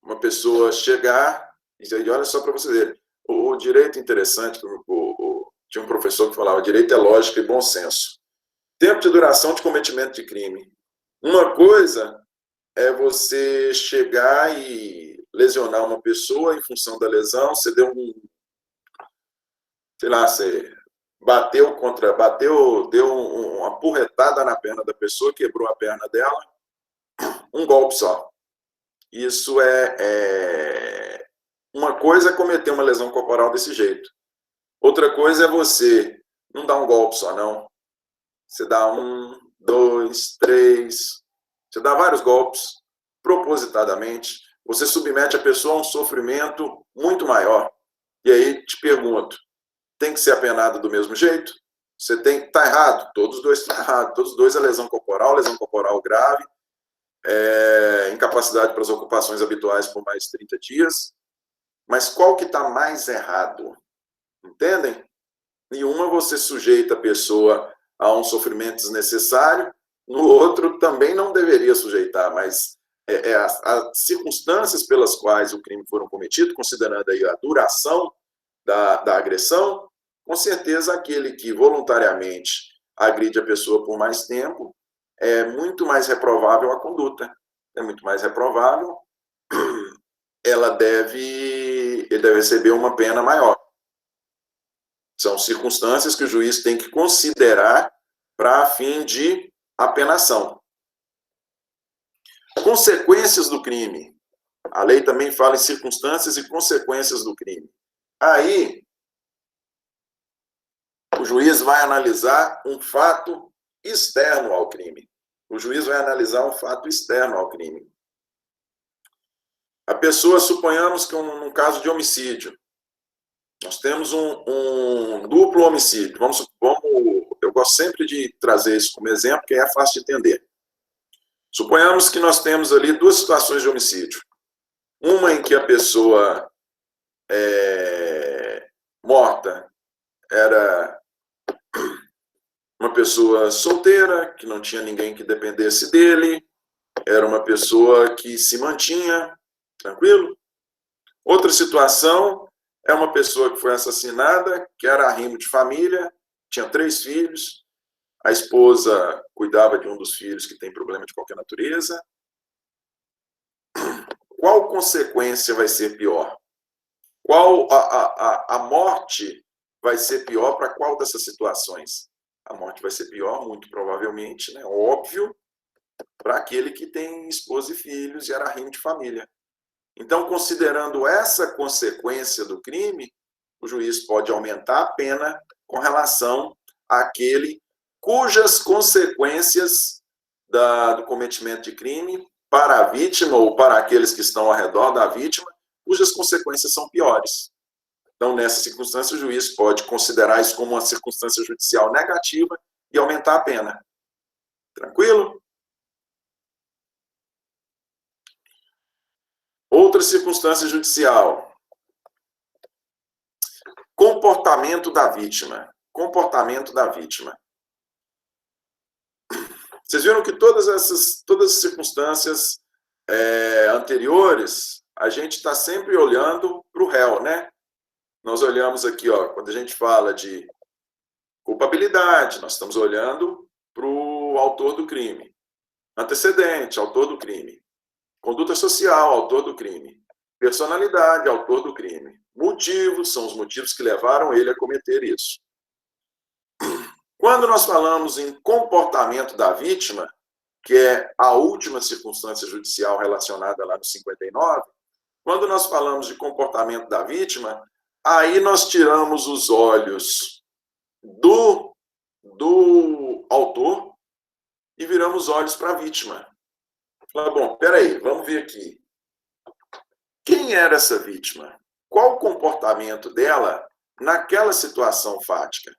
uma pessoa chegar e dizer, olha só para você ver, o direito interessante, tinha um professor que falava, direito é lógica e bom senso. Tempo de duração de cometimento de crime. Uma coisa é você chegar e lesionar uma pessoa em função da lesão, você deu você deu uma porretada na perna da pessoa, quebrou a perna dela, um golpe só. Isso uma coisa é cometer uma lesão corporal desse jeito. Outra coisa é você não dar um golpe só, não. Você dá 1, 2, 3, você dá vários golpes, propositadamente, você submete a pessoa a um sofrimento muito maior. E aí, te pergunto, tem que ser apenado do mesmo jeito? Você está errado? Todos os dois estão errados. Todos os dois é lesão corporal grave, incapacidade para as ocupações habituais por mais de 30 dias. Mas qual que está mais errado? Entendem? Nenhuma você sujeita a pessoa a um sofrimento desnecessário, no outro também não deveria sujeitar, mas as circunstâncias pelas quais o crime foram cometido, considerando aí a duração da agressão, com certeza aquele que voluntariamente agride a pessoa por mais tempo, é muito mais reprovável a conduta. É muito mais reprovável, ele deve receber uma pena maior. São circunstâncias que o juiz tem que considerar para fim de apenação. Consequências do crime. A lei também fala em circunstâncias e consequências do crime. Aí, o juiz vai analisar um fato externo ao crime. O juiz vai analisar um fato externo ao crime. A pessoa, suponhamos que num caso de homicídio, nós temos um duplo homicídio. Eu gosto sempre de trazer isso como exemplo, porque é fácil de entender. Suponhamos que nós temos ali duas situações de homicídio. Uma em que a pessoa morta era uma pessoa solteira, que não tinha ninguém que dependesse dele, era uma pessoa que se mantinha, tranquilo? Outra situação é uma pessoa que foi assassinada, que era arrimo de família, tinha 3 filhos, a esposa cuidava de um dos filhos que tem problema de qualquer natureza. Qual consequência vai ser pior? Qual a morte vai ser pior para qual dessas situações? A morte vai ser pior, muito provavelmente, né? Óbvio, para aquele que tem esposa e filhos e era arrimo de família. Então, considerando essa consequência do crime, o juiz pode aumentar a pena com relação àquele cujas consequências do cometimento de crime para a vítima ou para aqueles que estão ao redor da vítima, cujas consequências são piores. Então, nessa circunstância, o juiz pode considerar isso como uma circunstância judicial negativa e aumentar a pena. Tranquilo? Outra circunstância judicial. Comportamento da vítima. Comportamento da vítima. Vocês viram que todas as circunstâncias anteriores, a gente está sempre olhando para o réu, né? Nós olhamos aqui, quando a gente fala de culpabilidade, nós estamos olhando para o autor do crime. Antecedente, autor do crime. Conduta social, autor do crime. Personalidade, autor do crime. Motivos, são os motivos que levaram ele a cometer isso. Quando nós falamos em comportamento da vítima, que é a última circunstância judicial relacionada lá no 59, quando nós falamos de comportamento da vítima, aí nós tiramos os olhos do autor e viramos os olhos para a vítima. Fala, bom, peraí, vamos ver aqui. Quem era essa vítima? Qual o comportamento dela naquela situação fática?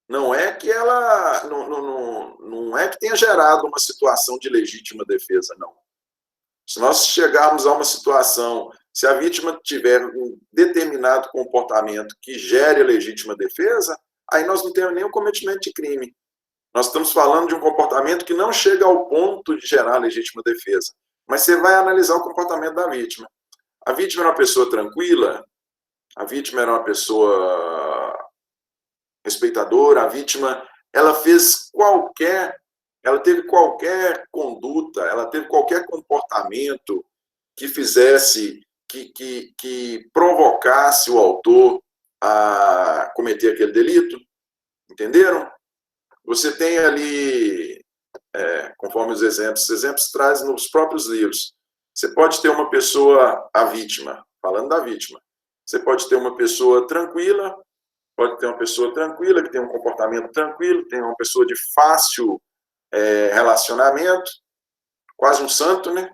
Não é que ela não é que tenha gerado uma situação de legítima defesa, não. Se nós chegarmos a uma situação, se a vítima tiver um determinado comportamento que gere legítima defesa, aí nós não temos nenhum cometimento de crime. Nós estamos falando de um comportamento que não chega ao ponto de gerar legítima defesa. Mas você vai analisar o comportamento da vítima. A vítima era uma pessoa tranquila, a vítima era uma pessoa respeitadora, a vítima, ela teve qualquer conduta, ela teve qualquer comportamento que fizesse, que provocasse o autor a cometer aquele delito. Entenderam? Você tem ali, conforme os exemplos trazem nos próprios livros, você pode ter uma pessoa, a vítima, falando da vítima, você pode ter uma pessoa tranquila, pode ter uma pessoa tranquila, que tem um comportamento tranquilo, tem uma pessoa de fácil relacionamento, quase um santo, né?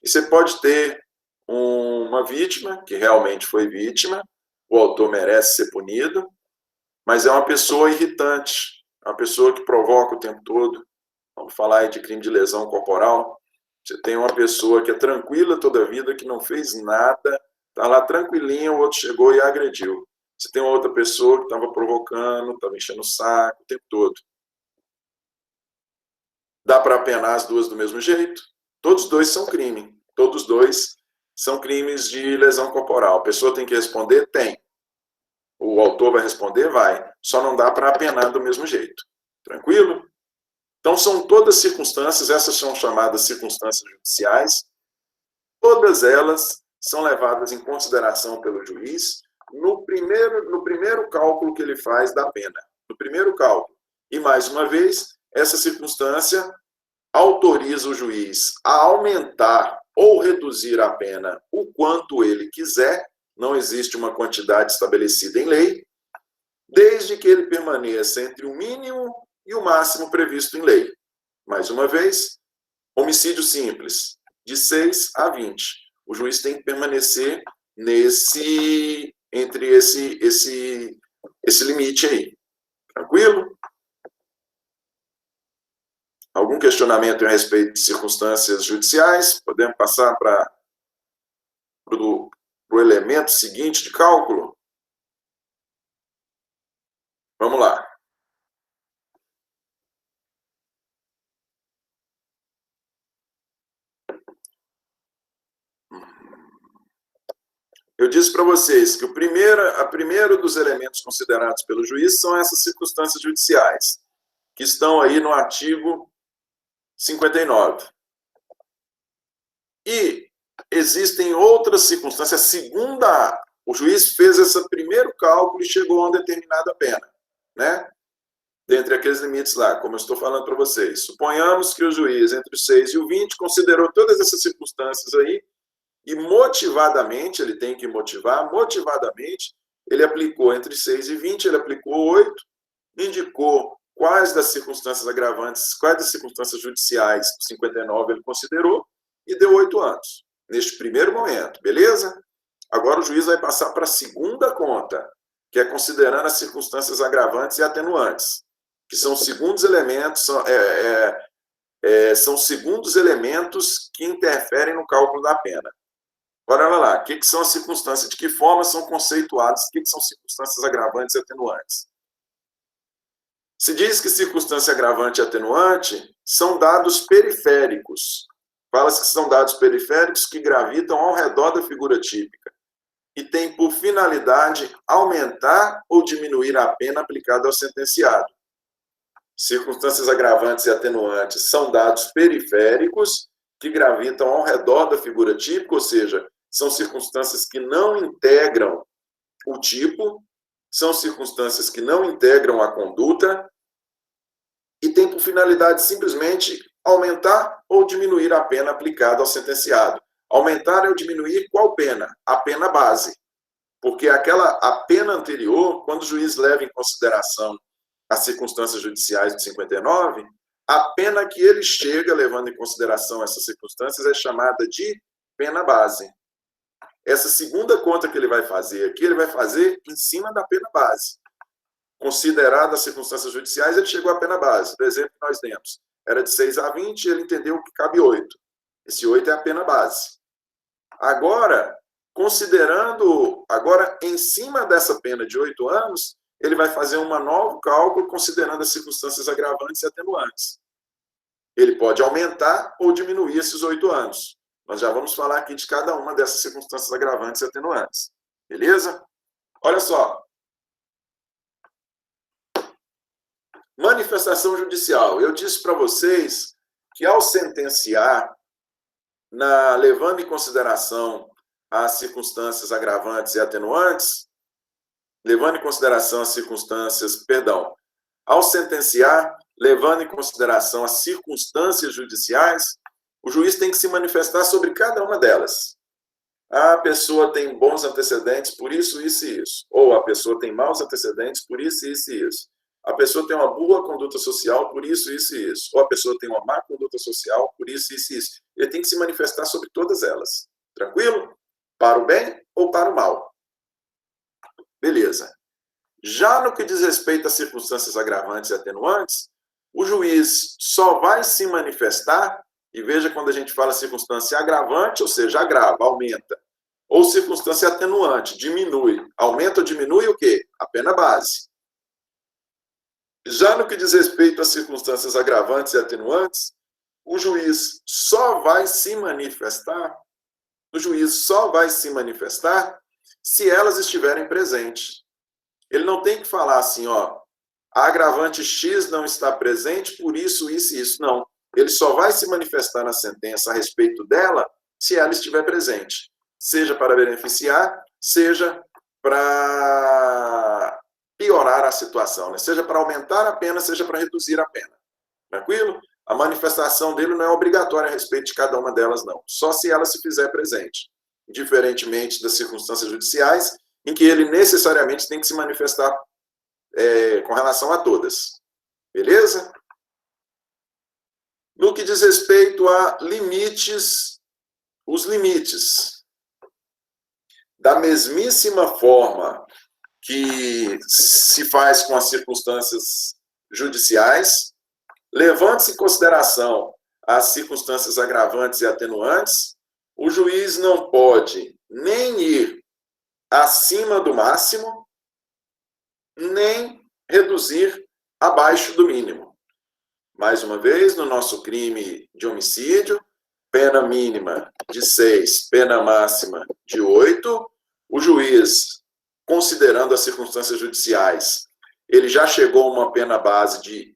E você pode ter uma vítima, que realmente foi vítima, o autor merece ser punido, mas é uma pessoa irritante, é uma pessoa que provoca o tempo todo. Vamos falar aí de crime de lesão corporal. Você tem uma pessoa que é tranquila toda a vida, que não fez nada, está lá tranquilinho, o outro chegou e agrediu. Você tem uma outra pessoa que estava provocando, estava enchendo o saco o tempo todo. Dá para apenar as duas do mesmo jeito? Todos dois são crime. Todos dois são crimes de lesão corporal. A pessoa tem que responder? Tem. O autor vai responder? Vai. Só não dá para apenar do mesmo jeito. Tranquilo? Então, são todas circunstâncias, essas são chamadas circunstâncias judiciais, todas elas são levadas em consideração pelo juiz no primeiro cálculo que ele faz da pena. No primeiro cálculo. E, mais uma vez, essa circunstância autoriza o juiz a aumentar ou reduzir a pena o quanto ele quiser, não existe uma quantidade estabelecida em lei, desde que ele permaneça entre o mínimo e o máximo previsto em lei. Mais uma vez, homicídio simples, de 6 a 20. O juiz tem que permanecer entre esse limite aí. Tranquilo? Algum questionamento a respeito de circunstâncias judiciais? Podemos passar para o elemento seguinte de cálculo? Vamos lá. Eu disse para vocês que a primeira dos elementos considerados pelo juiz são essas circunstâncias judiciais, que estão aí no artigo 59. E existem outras circunstâncias. O juiz fez esse primeiro cálculo e chegou a uma determinada pena, né? Dentre aqueles limites lá, como eu estou falando para vocês. Suponhamos que o juiz, entre os 6 e o 20, considerou todas essas circunstâncias aí e motivadamente, ele tem que motivar, motivadamente, ele aplicou entre 6 e 20, ele aplicou 8, indicou quais das circunstâncias agravantes, quais das circunstâncias judiciais do 59 ele considerou e deu 8 anos, neste primeiro momento, beleza? Agora o juiz vai passar para a segunda conta, que é considerando as circunstâncias agravantes e atenuantes, que são segundos elementos, são segundos elementos que interferem no cálculo da pena. Agora, olha lá, o que são as circunstâncias? De que forma são conceituadas? O que são circunstâncias agravantes e atenuantes? Se diz que circunstância agravante e atenuante são dados periféricos. Fala-se que são dados periféricos que gravitam ao redor da figura típica e têm por finalidade aumentar ou diminuir a pena aplicada ao sentenciado. Circunstâncias agravantes e atenuantes são dados periféricos que gravitam ao redor da figura típica, ou seja, são circunstâncias que não integram o tipo, são circunstâncias que não integram a conduta e têm por finalidade simplesmente aumentar ou diminuir a pena aplicada ao sentenciado. Aumentar ou diminuir qual pena? A pena base. Porque a pena anterior, quando o juiz leva em consideração as circunstâncias judiciais de 59, a pena que ele chega levando em consideração essas circunstâncias é chamada de pena base. Essa segunda conta que ele vai fazer aqui, ele vai fazer em cima da pena base. Considerada as circunstâncias judiciais, ele chegou à pena base. Do exemplo que nós demos, era de 6 a 20, ele entendeu que cabe 8. Esse 8 é a pena base. Agora, em cima dessa pena de 8 anos, ele vai fazer um novo cálculo considerando as circunstâncias agravantes e atenuantes. Ele pode aumentar ou diminuir esses 8 anos. Nós já vamos falar aqui de cada uma dessas circunstâncias agravantes e atenuantes. Beleza? Olha só. Manifestação judicial. Eu disse para vocês que ao sentenciar, levando em consideração as circunstâncias agravantes e atenuantes, ao sentenciar, levando em consideração as circunstâncias judiciais, o juiz tem que se manifestar sobre cada uma delas. A pessoa tem bons antecedentes por isso, isso e isso. Ou a pessoa tem maus antecedentes por isso, isso e isso. A pessoa tem uma boa conduta social por isso, isso e isso. Ou a pessoa tem uma má conduta social por isso, isso e isso. Ele tem que se manifestar sobre todas elas. Tranquilo? Para o bem ou para o mal. Beleza. Já no que diz respeito às circunstâncias agravantes e atenuantes, o juiz só vai se manifestar, e veja quando a gente fala circunstância agravante, ou seja, agrava, aumenta, ou circunstância atenuante, diminui. Aumenta ou diminui o quê? A pena base. Já no que diz respeito às circunstâncias agravantes e atenuantes, o juiz só vai se manifestar se elas estiverem presentes. Ele não tem que falar assim, ó, a agravante X não está presente, por isso, isso e isso. Não. Ele só vai se manifestar na sentença a respeito dela se ela estiver presente. Seja para beneficiar, seja para piorar a situação, né? Seja para aumentar a pena, seja para reduzir a pena. Tranquilo? A manifestação dele não é obrigatória a respeito de cada uma delas, não. Só se ela se fizer presente. diferentemente das circunstâncias judiciais, em que ele necessariamente tem que se manifestar com relação a todas. Beleza? No que diz respeito a limites, os limites. Da mesmíssima forma que se faz com as circunstâncias judiciais, levando-se em consideração as circunstâncias agravantes e atenuantes, o juiz não pode nem ir acima do máximo, nem reduzir abaixo do mínimo. Mais uma vez, no nosso crime de homicídio, pena mínima de 6, pena máxima de 8, o juiz, considerando as circunstâncias judiciais, ele já chegou a uma pena base de,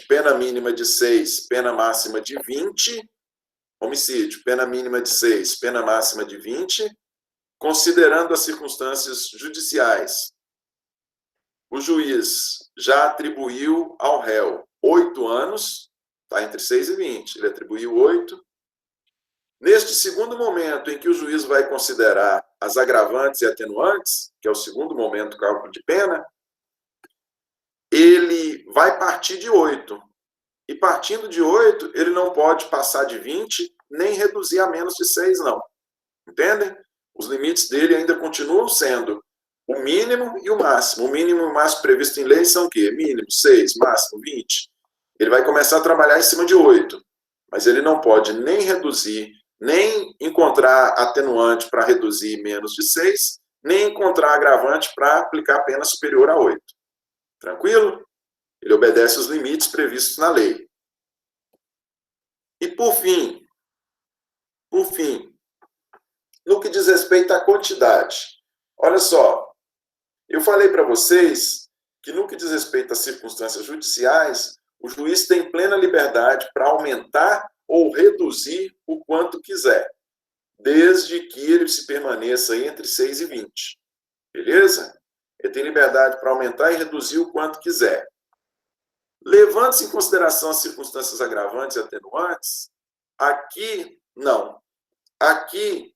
pena mínima de 6, pena máxima de 20, homicídio, pena mínima de 6, pena máxima de 20, considerando as circunstâncias judiciais. O juiz já atribuiu ao réu 8 anos, está entre 6 e 20, ele atribuiu 8. Neste segundo momento em que o juiz vai considerar as agravantes e atenuantes, que é o segundo momento do cálculo de pena, ele vai partir de 8. E partindo de 8, ele não pode passar de 20, nem reduzir a menos de 6, não. Entendem? Os limites dele ainda continuam sendo o mínimo e o máximo. O mínimo e o máximo previsto em lei são o quê? Mínimo 6, máximo 20. Ele vai começar a trabalhar em cima de 8. Mas ele não pode nem reduzir, nem encontrar atenuante para reduzir menos de 6, nem encontrar agravante para aplicar pena superior a 8. Tranquilo? Ele obedece os limites previstos na lei. E por fim, no que diz respeito à quantidade, olha só, eu falei para vocês que no que diz respeito às circunstâncias judiciais, o juiz tem plena liberdade para aumentar ou reduzir o quanto quiser, desde que ele se permaneça entre 6 e 20. Beleza? Ele tem liberdade para aumentar e reduzir o quanto quiser. Levando-se em consideração as circunstâncias agravantes e atenuantes, aqui não. Aqui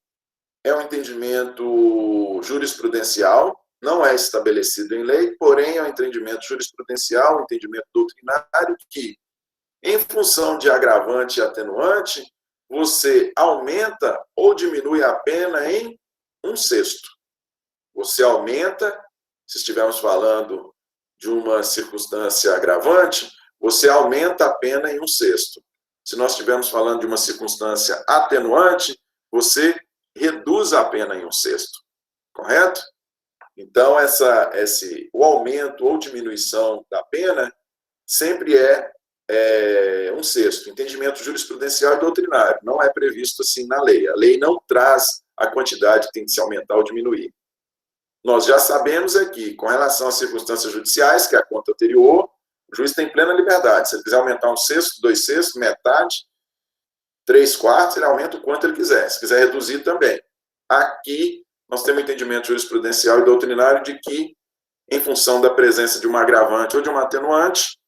é um entendimento jurisprudencial, não é estabelecido em lei, porém é um entendimento jurisprudencial, um entendimento doutrinário que, em função de agravante e atenuante, você aumenta ou diminui a pena em 1/6. Você aumenta, se estivermos falando de uma circunstância agravante, você aumenta a pena em 1/6. Se nós estivermos falando de uma circunstância atenuante, você reduz a pena em 1/6. Correto? Então, o aumento ou diminuição da pena sempre é 1/6. Entendimento jurisprudencial e doutrinário. Não é previsto assim na lei. A lei não traz a quantidade que tem que se aumentar ou diminuir. Nós já sabemos aqui, com relação às circunstâncias judiciais, que é a conta anterior, o juiz tem plena liberdade. Se ele quiser aumentar 1/6, 2/6, metade, 3/4, ele aumenta o quanto ele quiser. Se quiser reduzir também. Aqui, nós temos um entendimento jurisprudencial e doutrinário de que, em função da presença de uma agravante ou de uma atenuante,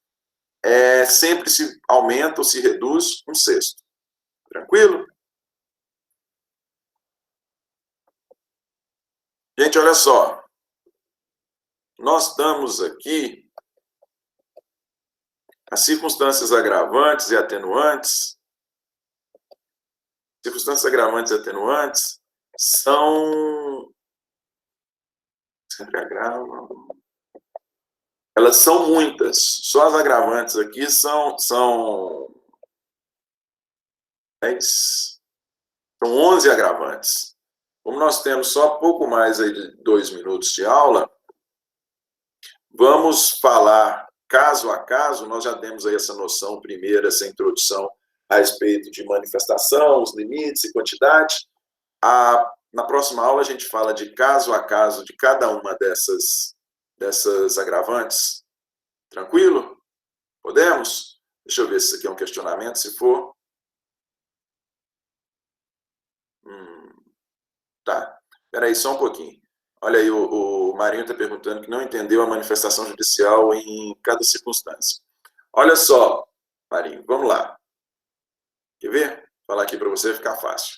sempre se aumenta ou se reduz 1/6. Tranquilo? Gente, olha só. Nós estamos aqui, as circunstâncias agravantes e atenuantes. Circunstâncias agravantes e atenuantes são... Sempre agravam. Elas são muitas. Só as agravantes aqui são 11 agravantes. Como nós temos só pouco mais aí de 2 minutos de aula, vamos falar caso a caso. Nós já temos aí essa noção primeira, essa introdução a respeito de manifestação, os limites e quantidade. Na próxima aula a gente fala de caso a caso de cada uma dessas agravantes. Tranquilo? Podemos? Deixa eu ver se isso aqui é um questionamento, se for. Tá. Espera aí só um pouquinho. Olha aí, o Marinho está perguntando que não entendeu a manifestação judicial em cada circunstância. Olha só, Marinho, vamos lá. Quer ver? Vou falar aqui para você ficar fácil.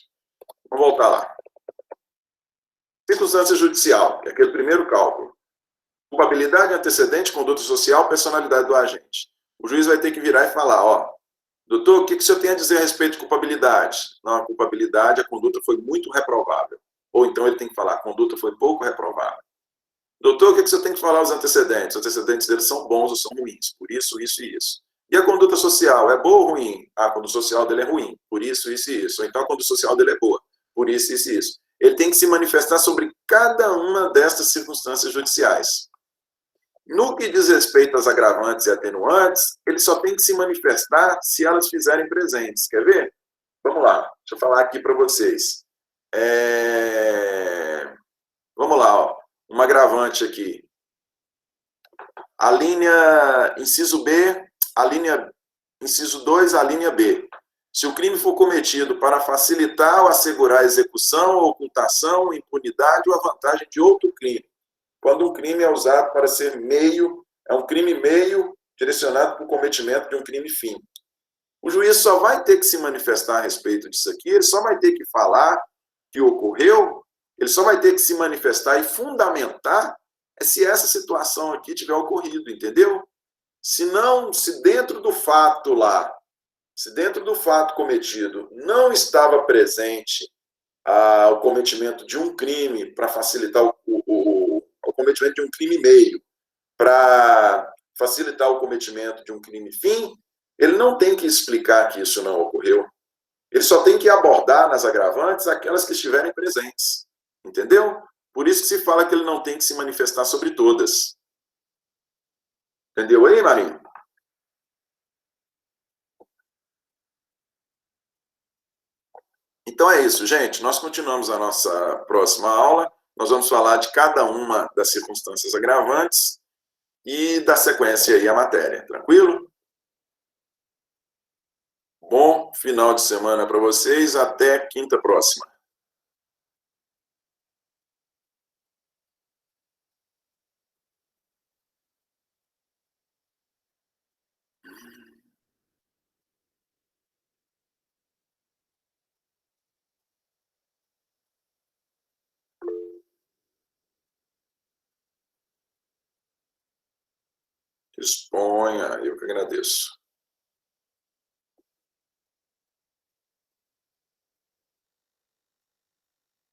Vamos voltar lá. Circunstância judicial, que é aquele primeiro cálculo. Culpabilidade, antecedente, conduta social, personalidade do agente. O juiz vai ter que virar e falar, ó, doutor, o que o senhor tem a dizer a respeito de culpabilidade? Não, a culpabilidade, a conduta foi muito reprovável. Ou então ele tem que falar, a conduta foi pouco reprovável. Doutor, o que o senhor tem que falar aos antecedentes? Os antecedentes deles são bons ou são ruins, por isso, isso e isso. E a conduta social, é boa ou ruim? A conduta social dele é ruim, por isso, isso e isso. Ou então a conduta social dele é boa, por isso, isso e isso. Ele tem que se manifestar sobre cada uma destas circunstâncias judiciais. No que diz respeito às agravantes e atenuantes, ele só tem que se manifestar se elas fizerem presentes. Quer ver? Vamos lá, deixa eu falar aqui para vocês. Vamos lá, ó. Um agravante aqui. A linha inciso B, a linha inciso 2, a linha B. Se o crime for cometido para facilitar ou assegurar a execução, a ocultação, impunidade ou a vantagem de outro crime. Quando um crime é usado para ser meio, é um crime meio direcionado para o cometimento de um crime fim. O juiz só vai ter que se manifestar a respeito disso aqui, ele só vai ter que falar que ocorreu, ele só vai ter que se manifestar e fundamentar se essa situação aqui tiver ocorrido, entendeu? Se não, se dentro do fato lá, se dentro do fato cometido não estava presente o cometimento de um crime para facilitar o cometimento de um crime meio, para facilitar o cometimento de um crime fim, ele não tem que explicar que isso não ocorreu. Ele só tem que abordar nas agravantes aquelas que estiverem presentes. Entendeu? Por isso que se fala que ele não tem que se manifestar sobre todas. Entendeu aí, Marinho? Então é isso, gente. Nós continuamos a nossa próxima aula. Nós vamos falar de cada uma das circunstâncias agravantes e da sequência aí a matéria. Tranquilo? Bom final de semana para vocês. Até quinta próxima. Disponha, eu que agradeço.